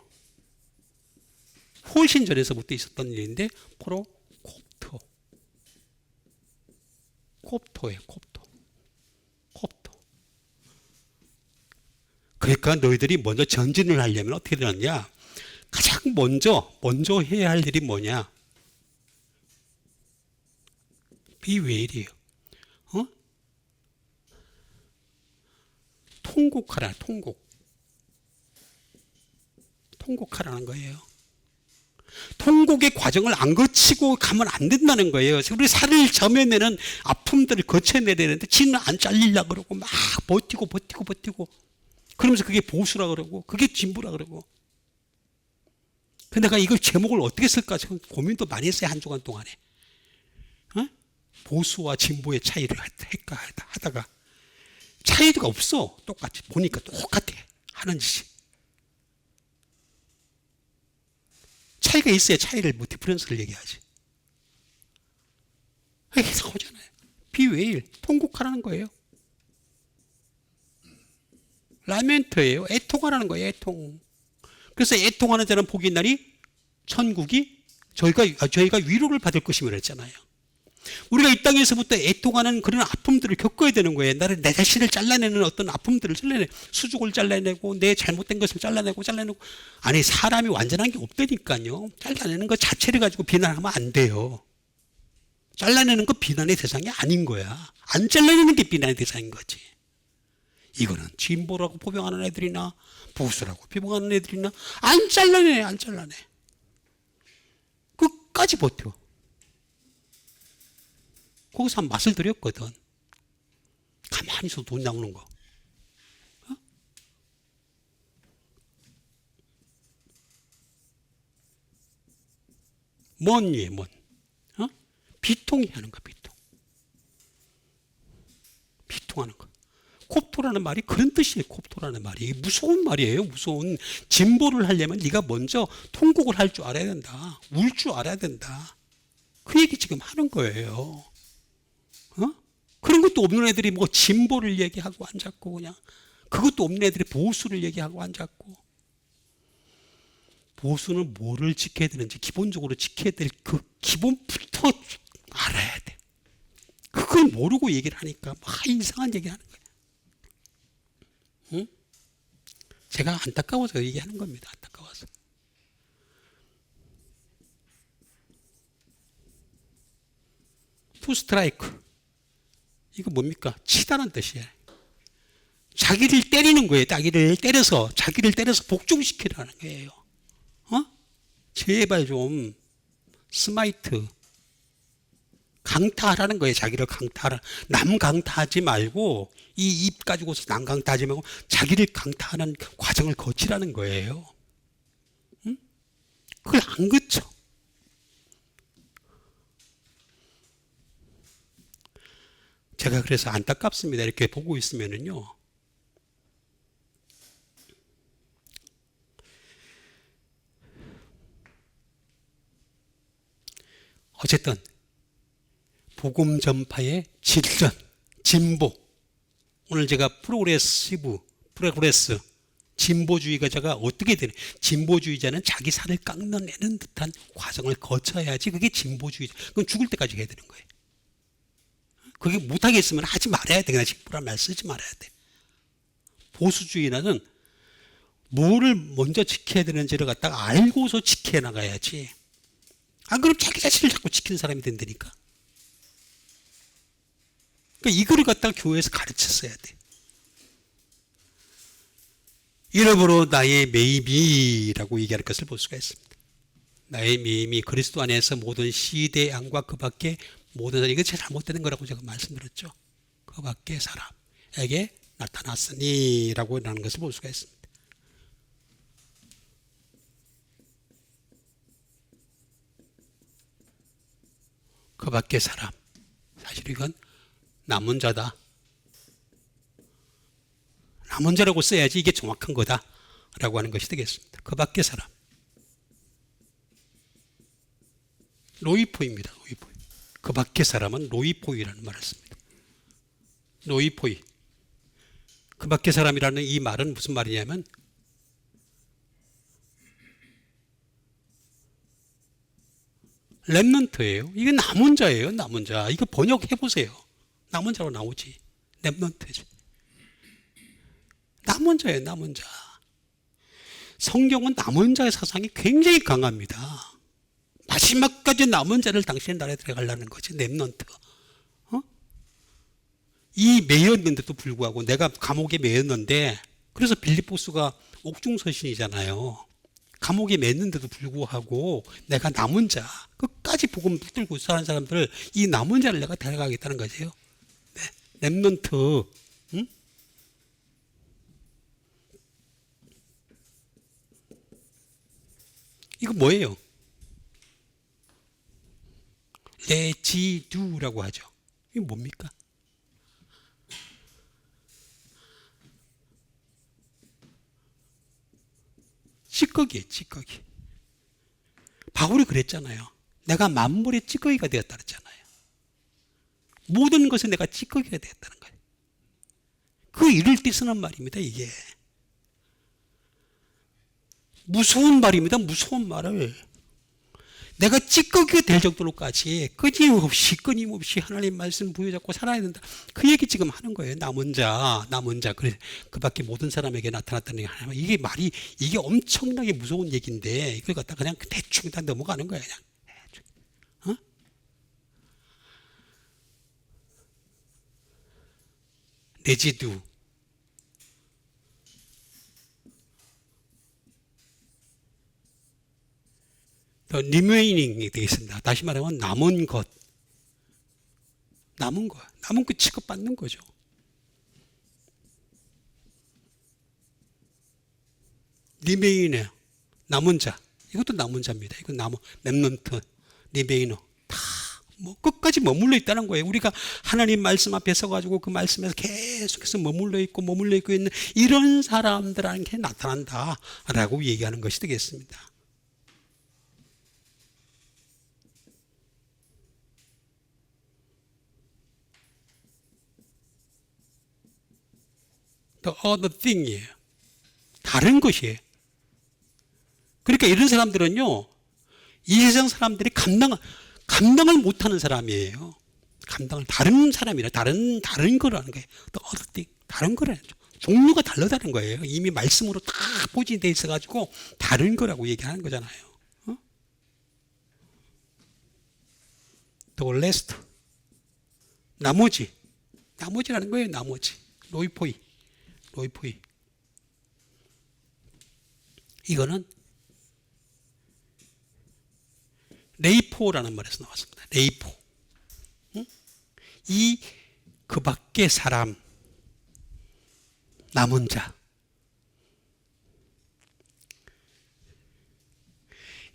훨씬 전에서부터 있었던 일인데 프로 콥토, 콥토예요. 콥토. 그러니까 너희들이 먼저 전진을 하려면 어떻게 되느냐? 가장 먼저 해야 할 일이 뭐냐? 비웨일이에요. 통곡하라. 통곡하라는 거예요. 통곡의 과정을 안 거치고 가면 안 된다는 거예요. 우리 살을 저며내는 아픔들을 거쳐내야 되는데 지는 안 잘리려고 그러고 막 버티고 그러면서 그게 보수라 그러고 그게 진보라 그러고. 근데 내가 이걸 제목을 어떻게 쓸까 지금 고민도 많이 했어요. 한 주간 동안에. 보수와 진보의 차이를 하다가 차이가 없어. 똑같이 보니까 똑같아. 하는 짓이. 차이가 있어야 차이를 뭐 디퍼런스를 얘기하지. 이게 나오잖아요. 비웨일, 통곡하라는 거예요. 라멘트예요. 애통하라는 거예요. 애통. 그래서 애통하는 자는 복이 있나니 천국이 저희가 위로를 받을 것이며 그랬잖아요. 우리가 이 땅에서부터 애통하는 그런 아픔들을 겪어야 되는 거예요. 나를 내 자신을 잘라내는 어떤 아픔들을 수족을 잘라내고 내 잘못된 것을 잘라내고 아니 사람이 완전한 게 없다니까요. 잘라내는 것 자체를 가지고 비난하면 안 돼요. 잘라내는 거 비난의 대상이 아닌 거야. 안 잘라내는 게 비난의 대상인 거지. 이거는 진보라고 포병하는 애들이나 보수라고 포병하는 애들이나 안 잘라내, 안 잘라내. 끝까지 버텨. 거기서 한 맛을 들였거든. 가만히 있어도 돈 나오는 거. 어? 뭔 예, 뭔. 어? 비통이 하는 거, 비통. 비통하는 거. 콥토라는 말이 그런 뜻이에요. 콥토라는 말이 무서운 말이에요. 무서운. 진보를 하려면 네가 먼저 통곡을 할 줄 알아야 된다. 울 줄 알아야 된다. 그 얘기 지금 하는 거예요. 어? 그런 것도 없는 애들이 뭐 진보를 얘기하고 앉았고 그냥 그것도 없는 애들이 보수를 얘기하고 앉았고. 보수는 뭐를 지켜야 되는지 기본적으로 지켜야 될 그 기본부터 알아야 돼. 그걸 모르고 얘기를 하니까 막 이상한 얘기를 하는 거예요. 응? 제가 안타까워서 얘기하는 겁니다. 안타까워서. 투 스트라이크. 이거 뭡니까? 치다는 뜻이에요. 자기를 때리는 거예요. 자기를 때려서 복종시키라는 거예요. 어? 제발 좀 스마이트 강타하라는 거예요. 자기를 강타하라. 남 강타하지 말고 이 입 가지고서 남 강타하지 말고 자기를 강타하는 과정을 거치라는 거예요. 응? 그걸 안 거쳐. 제가 그래서 안타깝습니다. 이렇게 보고 있으면은요. 어쨌든 복음 전파의 질전, 진보. 오늘 제가 프로그레스, 진보주의가 제가 어떻게 되는? 진보주의자는 자기 살을 깎아내는 듯한 과정을 거쳐야지 그게 진보주의자. 그건 죽을 때까지 해야 되는 거예요. 그게 못하겠으면 하지 말아야 돼. 그냥 식부란 말 쓰지 말아야 돼. 보수주의는 뭐를 먼저 지켜야 되는지를 갖다가 알고서 지켜나가야지. 안 그럼 자기 자신을 자꾸 지키는 사람이 된다니까. 그러니까 이거를 갖다가 교회에서 가르쳤어야 돼. 이러므로 나의 매임이라고 얘기할 것을 볼 수가 있습니다. 나의 매임이 그리스도 안에서 모든 시대의 양과 그 밖에 모든 사람, 이거 잘못되는 거라고 제가 말씀드렸죠. 그 밖의 사람에게 나타났으니 라고 하는 것을 볼 수가 있습니다. 그 밖의 사람. 사실 이건 남은 자다. 남은 자라고 써야지 이게 정확한 거다. 라고 하는 것이 되겠습니다. 그 밖의 사람. 로이포입니다. 로이포이. 그 밖의 사람은 로이포이라는 말을 씁니다. 로이포이. 그 밖의 사람이라는 이 말은 무슨 말이냐면 렘넌트예요. 이게 남은 자예요. 남은 자. 이거 번역해 보세요. 남은 자로 나오지. 렘넌트지. 남은 자예요. 남은 자. 성경은 남은 자의 사상이 굉장히 강합니다. 마지막까지 남은 자를 당신의 나라에 들어가려는 거지. 렘넌트. 어? 이 매였는데도 불구하고 내가 감옥에 매였는데 그래서 빌립보스가 옥중서신이잖아요. 감옥에 맸는데도 불구하고 내가 남은 자 끝까지 복음 붙들고 사는 사람들을 이 남은 자를 내가 데려가겠다는 거죠. 네. 렘넌트. 응? 이거 뭐예요? 레지두라고 하죠. 이게 뭡니까? 찌꺼기예요. 찌꺼기. 바울이 그랬잖아요. 내가 만물의 찌꺼기가 되었다 그랬잖아요. 모든 것에 내가 찌꺼기가 되었다는 거예요. 그 이를 때 쓰는 말입니다. 이게 무서운 말입니다. 무서운 말을 내가 찌꺼기가 될 정도로까지 끊임없이 하나님 말씀 부여잡고 살아야 된다. 그 얘기 지금 하는 거예요. 남은 자. 그래 그 밖에 모든 사람에게 나타났다는 게 하나님. 이게 말이 이게 엄청나게 무서운 얘기인데 이걸 갖다 그냥 대충 다 넘어가는 거예요. 그냥. 어? 레지두. 리메이닝이 되겠습니다. 다시 말하면 남은 것. 남은 것 취급받는 거죠. 리메인에 남은 자. 이것도 남은 자입니다. 이건 렘넌트, 리메이너. 다 뭐 끝까지 머물러 있다는 거예요. 우리가 하나님 말씀 앞에 서가지고 그 말씀에서 계속해서 머물러 있고 있는 이런 사람들한테 나타난다라고 얘기하는 것이 되겠습니다. The other thing이에요. 다른 것이에요. 그러니까 이런 사람들은요, 이 세상 사람들이 감당을 못하는 사람이에요. 다른 사람이라, 다른 거라는 거예요. The other thing, 다른 거라는 거죠. 종류가 다르다는 거예요. 이미 말씀으로 다 포진이 돼 있어가지고 다른 거라고 얘기하는 거잖아요. 어? The rest, 나머지라는 거예요. 나머지. 로이포이. 이거는 레이포라는 말에서 나왔습니다. 레이포. 응? 그 밖의 사람, 남은 자.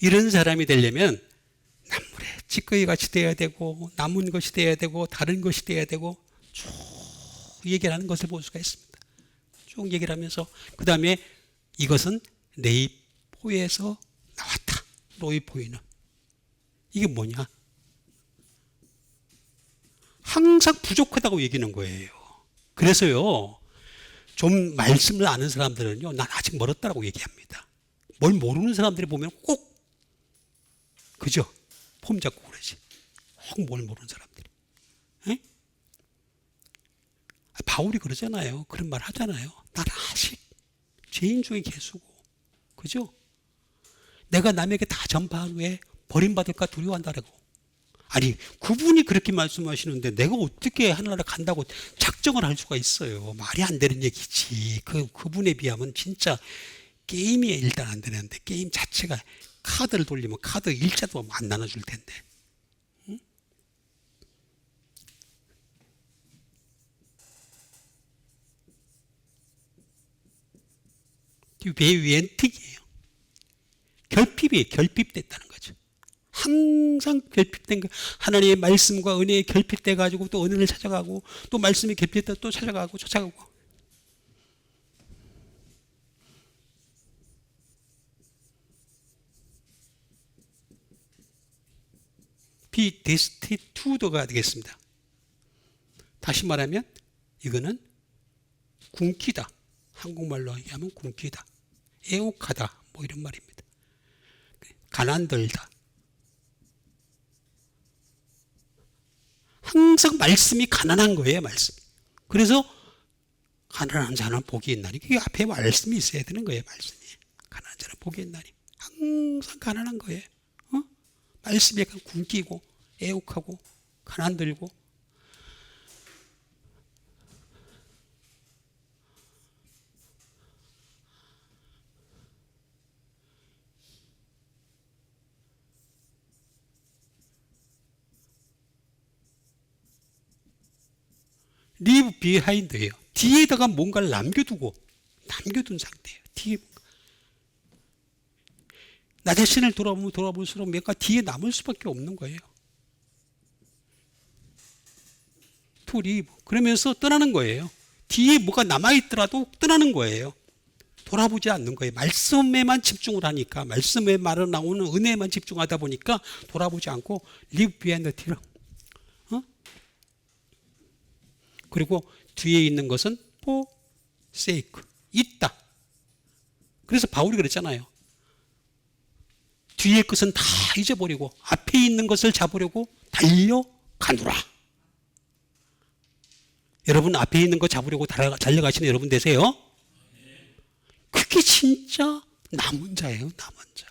이런 사람이 되려면 남물에 찌꺼기 같이 돼야 되고, 남은 것이 돼야 되고, 다른 것이 돼야 되고, 쭉 얘기를 하는 것을 볼 수가 있습니다. 쭉 얘기를 하면서, 그 다음에 이것은 레이포에서 나왔다. 로이포이는. 이게 뭐냐? 항상 부족하다고 얘기하는 거예요. 그래서요, 좀 말씀을 아는 사람들은요, 난 아직 멀었다라고 얘기합니다. 뭘 모르는 사람들이 보면 꼭, 그죠? 폼 잡고 그러지. 꼭 뭘 모르는 사람들이. 에? 바울이 그러잖아요. 그런 말 하잖아요. 난 아직 죄인 중에 개수고, 그죠? 내가 남에게 다 전파한 후에 버림받을까 두려워한다라고. 아니, 그분이 그렇게 말씀하시는데 내가 어떻게 하늘나라 간다고 작정을 할 수가 있어요. 말이 안 되는 얘기지. 그분에 비하면 진짜 게임이 일단 안 되는데, 게임 자체가 카드를 돌리면 카드 일자도 안 나눠줄 텐데. 응? 외엔틱이에요. 결핍됐다는 거죠. 항상 결핍된 거, 하나님의 말씀과 은혜에 결핍돼 가지고 또 은혜를 찾아가고, 또 말씀이 결핍돼 또 찾아가고 쫓아가고. be destitute가 되겠습니다. 다시 말하면 이거는 굶기다. 한국말로 얘기하면 굶기다. 애옥하다. 뭐 이런 말입니다. 가난들다. 항상 말씀이 가난한 거예요. 말씀. 그래서 가난한 자는 복이 있나니. 그게 앞에 말씀이 있어야 되는 거예요. 말씀이. 가난한 자는 복이 있나니. 항상 가난한 거예요. 어? 말씀에 굶기고 애옥하고 가난들고. 리브 비하인드예요. 뒤에다가 뭔가를 남겨둔 상태예요. 뒤에 나 자신을 돌아볼수록 뭔가 뒤에 남을 수밖에 없는 거예요. to leave. 그러면서 떠나는 거예요. 뒤에 뭐가 남아있더라도 떠나는 거예요. 돌아보지 않는 거예요. 말씀에만 집중을 하니까, 말씀의 말로 나오는 은혜에만 집중하다 보니까 돌아보지 않고 leave behind the tear. 그리고 뒤에 있는 것은 forsake, 있다. 그래서 바울이 그랬잖아요. 뒤의 것은 다 잊어버리고 앞에 있는 것을 잡으려고 달려가노라. 여러분, 앞에 있는 거 잡으려고 달려가시는 여러분 되세요? 그게 진짜 남은 자예요. 남은 자.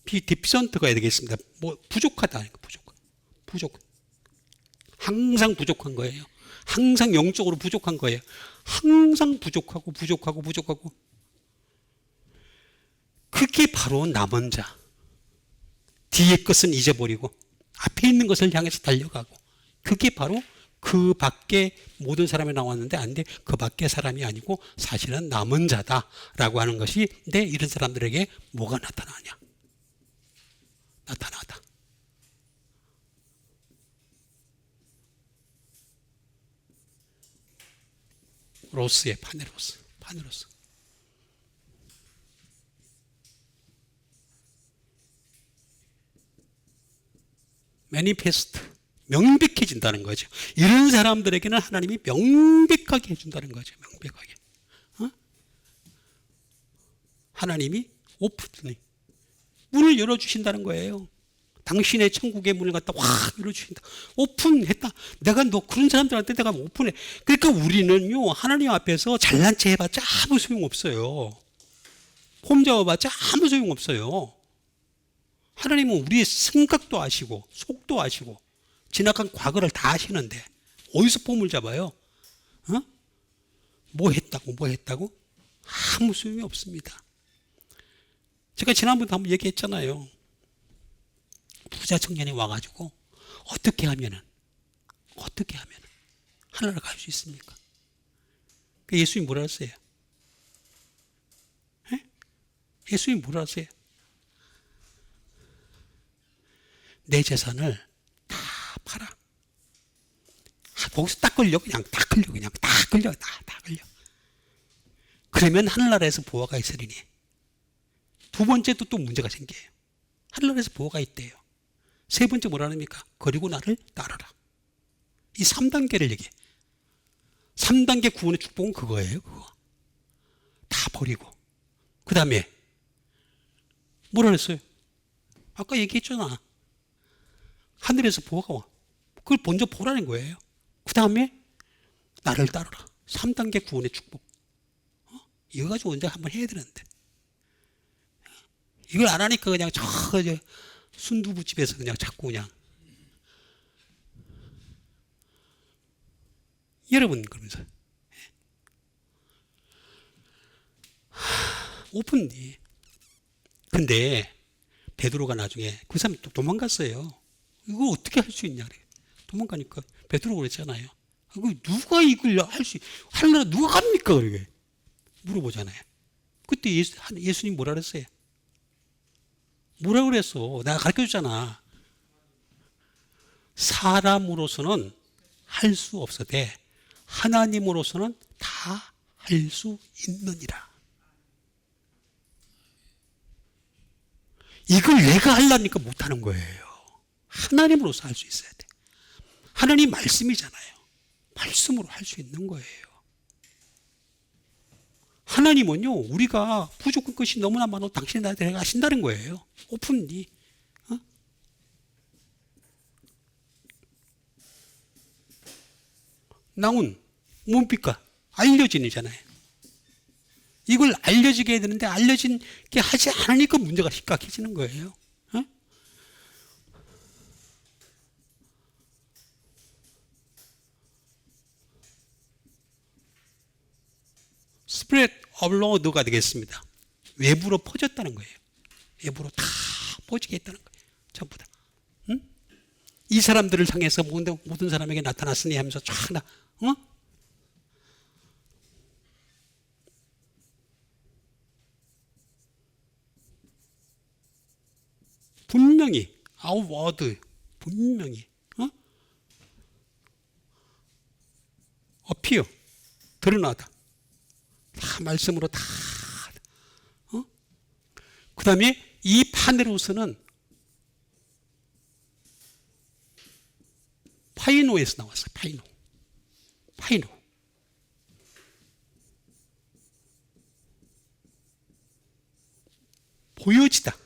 비디피전트가 되겠습니다. 뭐 부족하다. 부족. 항상 부족한 거예요. 항상 영적으로 부족한 거예요. 항상 부족하고 부족하고 부족하고. 그게 바로 남은 자. 뒤의 것은 잊어버리고 앞에 있는 것을 향해서 달려가고. 그게 바로 그 밖에 모든 사람이 나왔는데 안 돼. 그 밖에 사람이 아니고 사실은 남은 자다라고 하는 것이 내 이런 사람들에게 뭐가 나타나냐? 나타나다. 로스의 파네로스. 매니페스트. 명백해진다는 거죠. 이런 사람들에게는 하나님이 명백하게 해준다는 거죠. 명백하게. 하나님이 오픈히 문을 열어주신다는 거예요. 당신의 천국의 문을 갖다 확 열어주신다. 오픈했다. 내가 너 그런 사람들한테 내가 오픈해. 그러니까 우리는요, 하나님 앞에서 잘난 체 해봤자 아무 소용없어요. 폼 잡아봤자 아무 소용없어요. 하나님은 우리의 생각도 아시고 속도 아시고 지나간 과거를 다 아시는데 어디서 폼을 잡아요? 뭐 했다고? 아무 소용이 없습니다. 제가 지난번에 한번 얘기했잖아요. 부자 청년이 와가지고 어떻게 하면은 하늘나라 갈 수 있습니까? 예수님이 뭐라 했어요? 예수님이 뭐라 했어요? 내 재산을 다 팔아. 거기서 딱 걸려. 다 걸려. 그러면 하늘나라에서 보화가 있으리니. 두 번째도 또 문제가 생겨요. 하늘나라에서 보화가 있대요. 세 번째 뭐라 합니까? 그리고 나를 따르라. 이 3단계를 얘기해. 3단계 구원의 축복은 그거예요. 그거. 다 버리고. 그 다음에 뭐라 그랬어요? 아까 얘기했잖아. 하늘에서 보화가 와. 그걸 먼저 보라는 거예요. 그 다음에 나를 따르라. 3단계 구원의 축복. 이거 가지고 언제 한번 해야 되는데. 이걸 안 하니까 그냥 저 순두부집에서 그냥 자꾸 그냥. 여러분, 그러면서. 오픈이. 근데 베드로가 나중에 그 사람이 또 도망갔어요. 이걸 어떻게 할 수 있냐. 도망가니까 베드로가 그랬잖아요. 누가 이걸 하늘나라 누가 갑니까? 그러게. 물어보잖아요. 그때 예수님 뭐라 그랬어요? 뭐라 그랬어? 내가 가르쳐 줬잖아. 사람으로서는 할 수 없어도 하나님으로서는 다 할 수 있느니라. 이걸 내가 하려니까 못하는 거예요. 하나님으로서 할 수 있어야 돼. 하나님 말씀이잖아요. 말씀으로 할 수 있는 거예요. 하나님은요, 우리가 부족한 것이 너무나 많아도 당신이 나한테 하신다는 거예요. 오픈리. 나온 뭡니까? 알려지잖아요. 이걸 알려지게 해야 되는데 알려진 게 하지 않으니까 문제가 심각해지는 거예요. 스프레드 업로드가 되겠습니다. 외부로 퍼졌다는 거예요. 외부로 다 퍼지게 했다는 거예요. 전부 다. 응? 이 사람들을 향해서 모든 사람에게 나타났으니 하면서 쫙 분명히 아웃워드 분명히 어피어 드러나다. 다 말씀으로 다. 그 다음에 이 파네로스는 파이노에서 나왔어요. 파이노. 보여지다.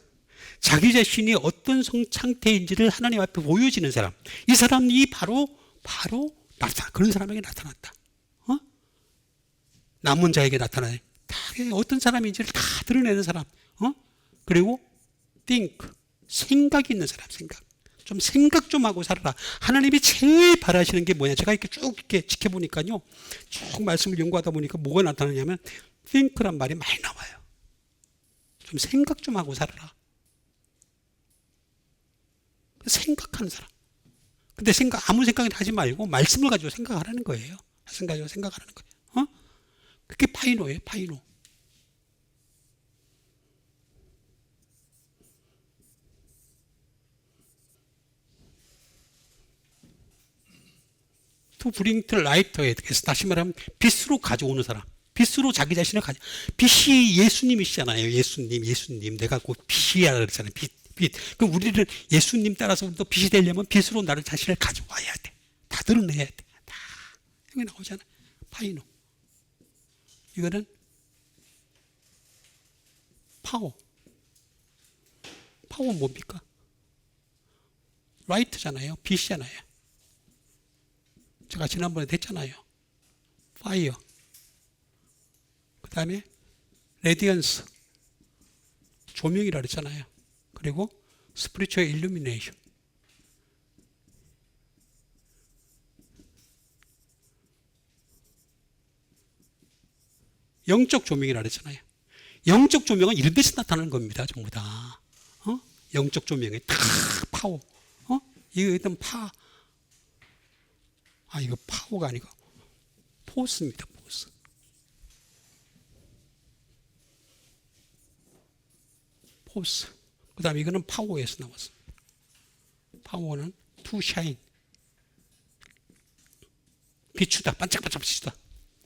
자기 자신이 어떤 상태인지를 하나님 앞에 보여지는 사람. 이 사람이 바로 그런 사람에게 나타났다. 남은 자에게 나타나요. 어떤 사람인지를 다 드러내는 사람. 그리고 think, 생각이 있는 사람, 생각. 좀 생각 좀 하고 살아라. 하나님이 제일 바라시는 게 뭐냐? 제가 이렇게 쭉 이렇게 지켜보니까요. 쭉 말씀을 연구하다 보니까 뭐가 나타나냐면 think란 말이 많이 나와요. 좀 생각 좀 하고 살아라. 생각하는 사람. 근데 아무 생각이나 하지 말고 말씀을 가지고 생각하라는 거예요. 말씀 가지고 생각하라는 거예요. 그게 파이노예요, 파이노. To bring to light에 대해서 다시 말하면 빛으로 가져오는 사람. 빛으로 자기 자신을 빛이 예수님이시잖아요. 예수님. 내가 곧 빛이야 그랬잖아요. 빛. 그럼 우리는 예수님 따라서 우리도 빛이 되려면 빛으로 나를 자신을 가져와야 돼. 다 드러내야 돼. 다. 여기 나오잖아. 파이노. 이거는 파워. 파워는 뭡니까? 라이트잖아요. 빛이잖아요. 제가 지난번에 됐잖아요. 파이어. 그 다음에 레디언스. 조명이라 그랬잖아요. 그리고 스피리추얼 일루미네이션. 영적 조명이라 그랬잖아요. 영적 조명은 이런 데서 나타나는 겁니다. 전부 다. 영적 조명이 다 파워. 이거 일단 이거 파워가 아니고 포스입니다. 포스. 포스. 그 다음에 이거는 파워에서 나왔습니다. 파워는 to shine. 비추다. 반짝반짝 비추다.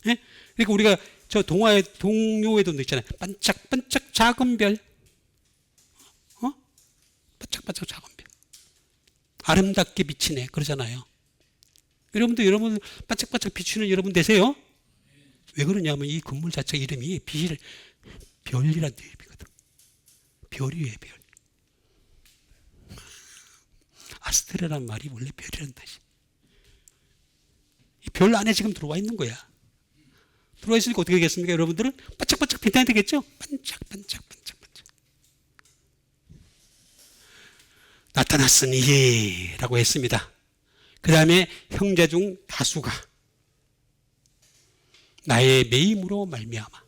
예? 그러니까 우리가 저 동요에도 있잖아요. 반짝반짝 작은 별. 반짝반짝 작은 별. 아름답게 비치네. 그러잖아요. 여러분 반짝반짝 비추는 여러분 되세요? 왜 그러냐면 이 건물 자체 이름이 별이란 뜻이거든. 별이에요, 별. 아스트레란 말이 원래 별이란 뜻이. 이 별 안에 지금 들어와 있는 거야. 들어와 있으니까 어떻게 되겠습니까? 여러분들은 반짝반짝 빛나야 되겠죠? 반짝반짝. 나타났으니 라고 했습니다. 그 다음에 형제 중 다수가 나의 매임으로 말미암아.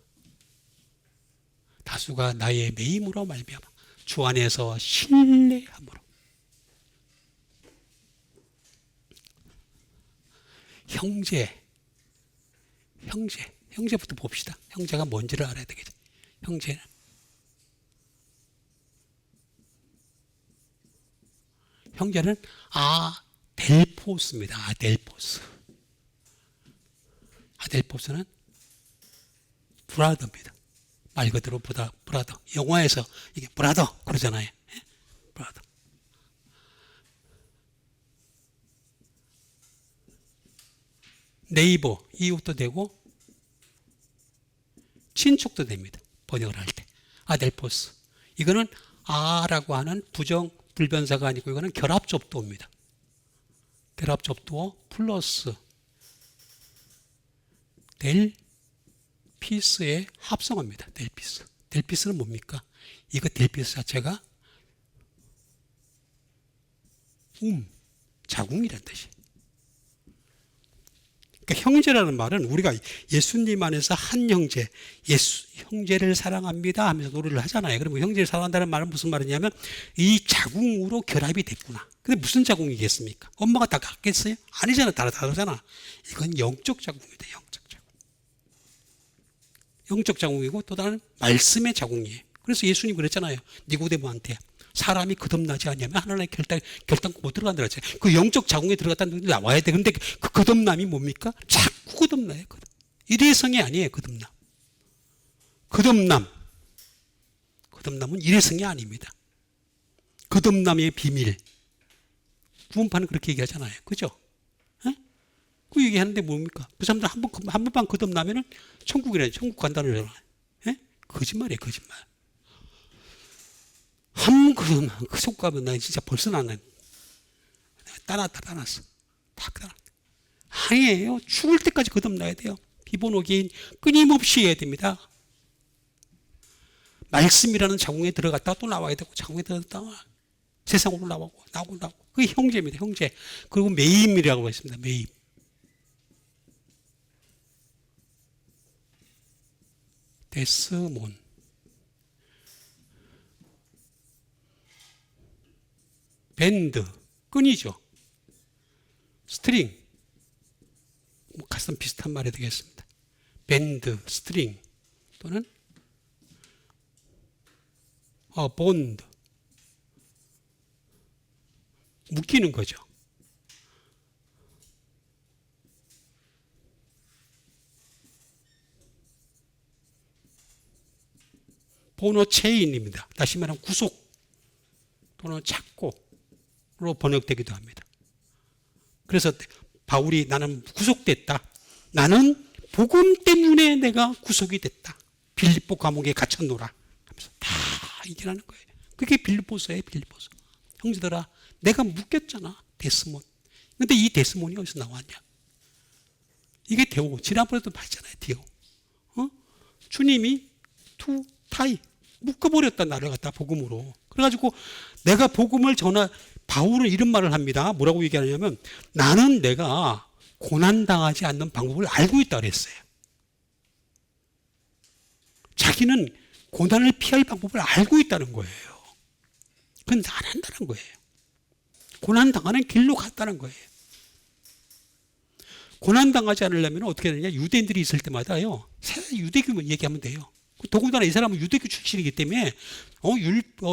다수가 나의 매임으로 말미암아. 주 안에서 신뢰함으로. 형제부터 봅시다. 형제가 뭔지를 알아야 되겠죠. 형제는 아델포스입니다. 아델포스는 브라더입니다. 말 그대로 브라더. 영화에서 이게 브라더 그러잖아요. 브라더. 네이버, 이웃도 되고 친척도 됩니다. 번역을 할 때. 아델포스. 이거는 아라고 하는 부정 불변사가 아니고 이거는 결합접두어입니다. 결합접두어 플러스 델피스의 합성어입니다. 델피스. 델피스는 뭡니까? 이거 델피스 자체가 자궁이라는 뜻이에요. 그러니까 형제라는 말은 우리가 예수님 안에서 한 형제, 형제를 사랑합니다 하면서 노래를 하잖아요. 그러면 형제를 사랑한다는 말은 무슨 말이냐면 이 자궁으로 결합이 됐구나. 근데 무슨 자궁이겠습니까? 엄마가 다 같겠어요? 아니잖아. 다르잖아. 이건 영적 자궁입니다. 영적 자궁이고 또 다른 말씀의 자궁이에요. 그래서 예수님 그랬잖아요. 니고데모한테 사람이 거듭나지 않냐면 하나님의 결단코 못 들어간다 그랬잖아요. 그 영적 자궁에 들어갔다는 눈이 나와야 돼. 근데 그 거듭남이 뭡니까? 자꾸 거듭나요. 일회성이 아니에요. 거듭남은 일회성이 아닙니다. 거듭남의 비밀. 구원파는 그렇게 얘기하잖아요. 그죠? 그 얘기하는데 뭡니까? 그 사람들 한 번만 거듭나면은 천국 간다는 거잖아요. 거짓말이에요. 거짓말. 한 번 그 속가면 나 진짜 벌써 나는 따놨어. 다 따놨다. 아니에요. 죽을 때까지 거듭나야 돼요. 비번호기인 끊임없이 해야 됩니다. 말씀이라는 자궁에 들어갔다 또 나와야 되고 자궁에 들어갔다 나와. 세상으로 나오고. 그게 형제입니다. 형제. 그리고 매임이라고 했습니다. 매임. 데스몬. 밴드. 끈이죠. 스트링. 가슴 비슷한 말이 되겠습니다. 밴드, 스트링 또는 본드. 묶이는 거죠. 보노 체인입니다. 다시 말하면 구속 또는 착고로 번역되기도 합니다. 그래서 바울이 나는 구속됐다. 나는 복음 때문에 내가 구속이 됐다. 빌립보 감옥에 갇혔노라 하면서 다 얘기하는 거예요. 그게 빌립보서예요. 빌립보서. 형제들아, 내가 묶였잖아. 데스몬. 근데 이 데스몬이 어디서 나왔냐? 이게 데오. 지난번에도 봤잖아요. 데오. 주님이 투 타이 묶어버렸다. 나를 갖다 복음으로. 그래가지고 내가 복음을 바울은 이런 말을 합니다. 뭐라고 얘기하냐면 나는 내가 고난당하지 않는 방법을 알고 있다 그랬어요. 자기는 고난을 피할 방법을 알고 있다는 거예요. 그건 안 한다는 거예요. 고난당하는 길로 갔다는 거예요. 고난당하지 않으려면 어떻게 되느냐? 유대인들이 있을 때마다요. 유대교 얘기하면 돼요. 더군다나 이 사람은 유대교 출신이기 때문에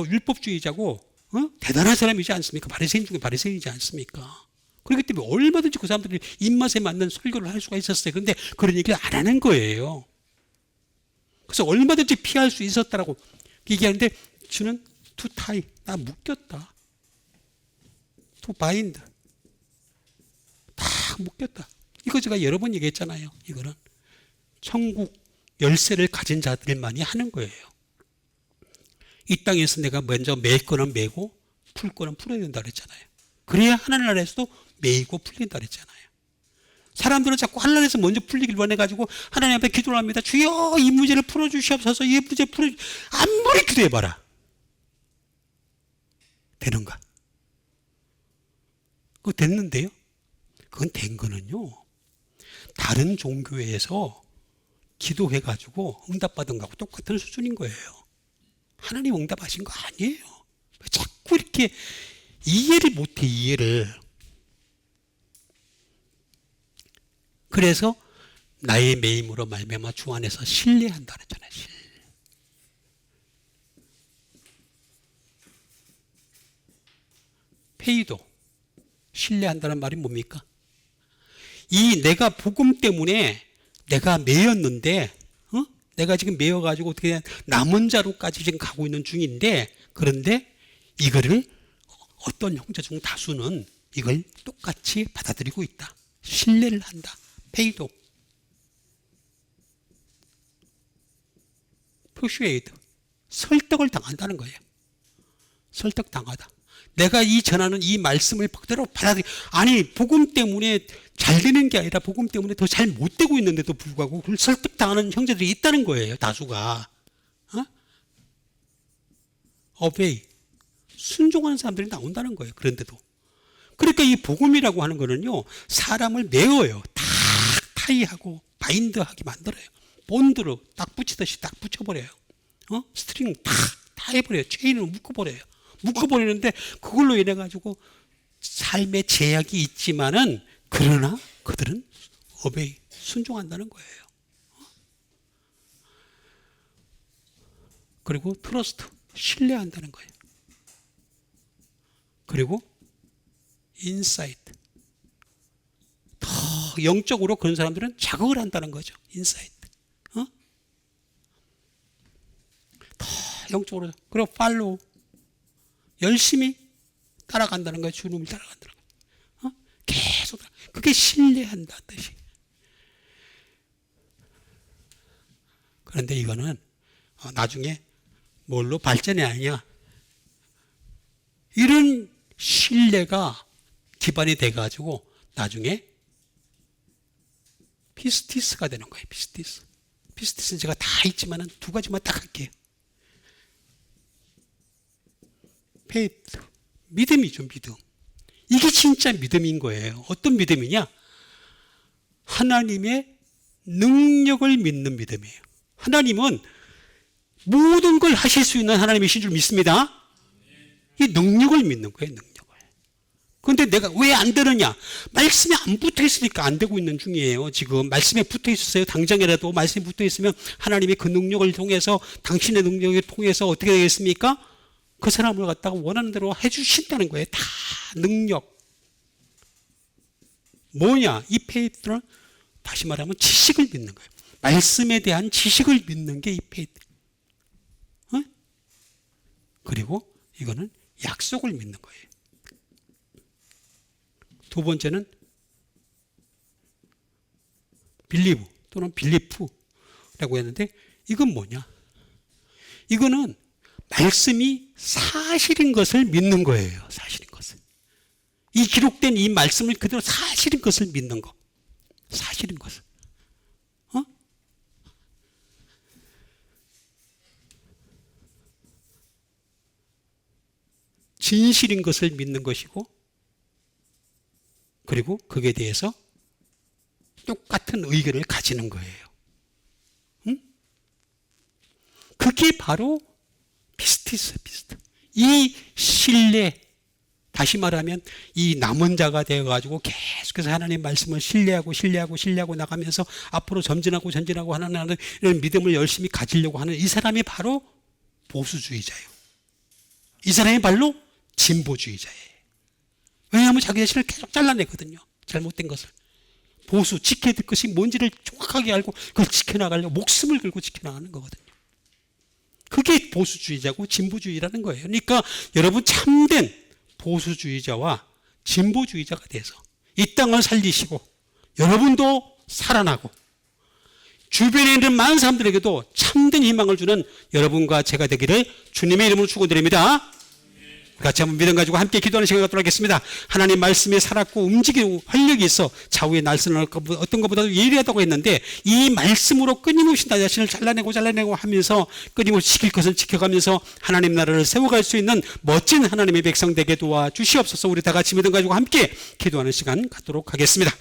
율법주의자고 대단한 사람이지 않습니까? 바리새인 중에 바리새인이지 않습니까? 그렇기 때문에 얼마든지 그 사람들이 입맛에 맞는 설교를 할 수가 있었어요. 그런데 그런 얘기를 안 하는 거예요. 그래서 얼마든지 피할 수 있었다라고 얘기하는데 주는 to tie, 나 묶였다. to bind, 다 묶였다. 이거 제가 여러 번 얘기했잖아요. 이거는 천국 열쇠를 가진 자들만이 하는 거예요. 이 땅에서 내가 먼저 맬 거는 매고 풀 거는 풀어야 된다 그랬잖아요. 그래야 하나님 나라에서도 매이고 풀린다 그랬잖아요. 사람들은 자꾸 하나님에서 먼저 풀리길 원해가지고 하나님 앞에 기도를 합니다. 주여 이 문제를 풀어주시옵소서. 이 문제 아무리 기도해봐라. 되는가? 그거 됐는데요. 그건 된 거는요. 다른 종교에서 기도해가지고 응답받은 거하고 똑같은 수준인 거예요. 하나님 응답하신 거 아니에요. 자꾸 이렇게 이해를 못해, 이해를. 그래서 나의 매임으로 말미암아 주 안에서 신뢰한다 그랬잖아요. 페이도 신뢰한다는 말이 뭡니까? 이 내가 복음 때문에 내가 매였는데 내가 지금 매여가지고 어떻게 남은 자로까지 지금 가고 있는 중인데 그런데 이거를 어떤 형제 중 다수는 이걸 똑같이 받아들이고 있다. 신뢰를 한다. 페이도. persuade. 설득을 당한다는 거예요. 설득당하다. 내가 전하는 이 말씀을 그대로 아니 복음 때문에 잘 되는 게 아니라 복음 때문에 더 잘 못 되고 있는데도 불구하고 그걸 설득당하는 형제들이 있다는 거예요. 다수가. obey. 순종하는 사람들이 나온다는 거예요. 그런데도. 그러니까 이 복음이라고 하는 거는요. 사람을 메어요. 딱 타이하고 바인드하게 만들어요. 본드로 딱 붙이듯이 딱 붙여버려요. 스트링 다 해버려요. 체인으로 묶어버려요. 묶어버리는데 그걸로 인해 가지고 삶의 제약이 있지만은 그러나 그들은 obey, 순종한다는 거예요. 그리고 trust, 신뢰한다는 거예요. 그리고 insight, 더 영적으로 그런 사람들은 자극을 한다는 거죠. insight, 더 영적으로. 그리고 follow, 열심히 따라간다는 거예요. 주님을 따라간다는 거예요. 계속 그게 신뢰한다는 뜻이. 그런데 이거는 나중에 뭘로 발전이 아니냐. 이런 신뢰가 기반이 돼가지고 나중에 피스티스가 되는 거예요. 피스티스. 피스티스는 제가 다 있지만은 두 가지만 딱 할게요. 페이트, 믿음이죠, 믿음. 이게 진짜 믿음인 거예요. 어떤 믿음이냐? 하나님의 능력을 믿는 믿음이에요. 하나님은 모든 걸 하실 수 있는 하나님이신 줄 믿습니다. 이 능력을 믿는 거예요, 능력을. 그런데 내가 왜 안 되느냐? 말씀에 안 붙어 있으니까 안 되고 있는 중이에요. 지금 말씀에 붙어 있었어요. 당장이라도 말씀에 붙어 있으면 하나님의 그 능력을 통해서, 당신의 능력을 통해서 어떻게 되겠습니까? 그 사람을 갖다가 원하는 대로 해주신다는 거예요. 다 능력. 뭐냐? 이 페이트는 다시 말하면 지식을 믿는 거예요. 말씀에 대한 지식을 믿는 게 이 페이트. 어? 그리고 이거는 약속을 믿는 거예요. 두 번째는 빌리브 또는 빌리프라고 했는데, 이건 뭐냐? 이거는 말씀이 사실인 것을 믿는 거예요. 사실인 것을. 이 기록된 이 말씀을 그대로 사실인 것을 믿는 거. 사실인 것을. 진실인 것을 믿는 것이고, 그리고 거기에 대해서 똑같은 의견을 가지는 거예요. 응? 그게 바로 비슷했어요, 비슷해. 이 신뢰, 다시 말하면 이 남은 자가 되어가지고 계속해서 하나님 말씀을 신뢰하고 나가면서 앞으로 전진하고 하는 이런 믿음을 열심히 가지려고 하는 이 사람이 바로 보수주의자예요. 이 사람이 바로 진보주의자예요. 왜냐하면 자기 자신을 계속 잘라내거든요. 잘못된 것을. 보수, 지켜야 될 것이 뭔지를 정확하게 알고 그걸 지켜나가려고 목숨을 걸고 지켜나가는 거거든요. 그게 보수주의자고 진보주의라는 거예요. 그러니까 여러분 참된 보수주의자와 진보주의자가 돼서 이 땅을 살리시고 여러분도 살아나고 주변에 있는 많은 사람들에게도 참된 희망을 주는 여러분과 제가 되기를 주님의 이름으로 축원드립니다. 같이 한번 믿음 가지고 함께 기도하는 시간 갖도록 하겠습니다. 하나님 말씀에 살았고 움직이고 활력이 있어 좌우의 날선을 어떤 것보다도 예리하다고 했는데, 이 말씀으로 끊임없이 나 자신을 잘라내고 하면서 끊임없이 지킬 것을 지켜가면서 하나님 나라를 세워갈 수 있는 멋진 하나님의 백성 되게 도와주시옵소서. 우리 다 같이 믿음 가지고 함께 기도하는 시간 갖도록 하겠습니다.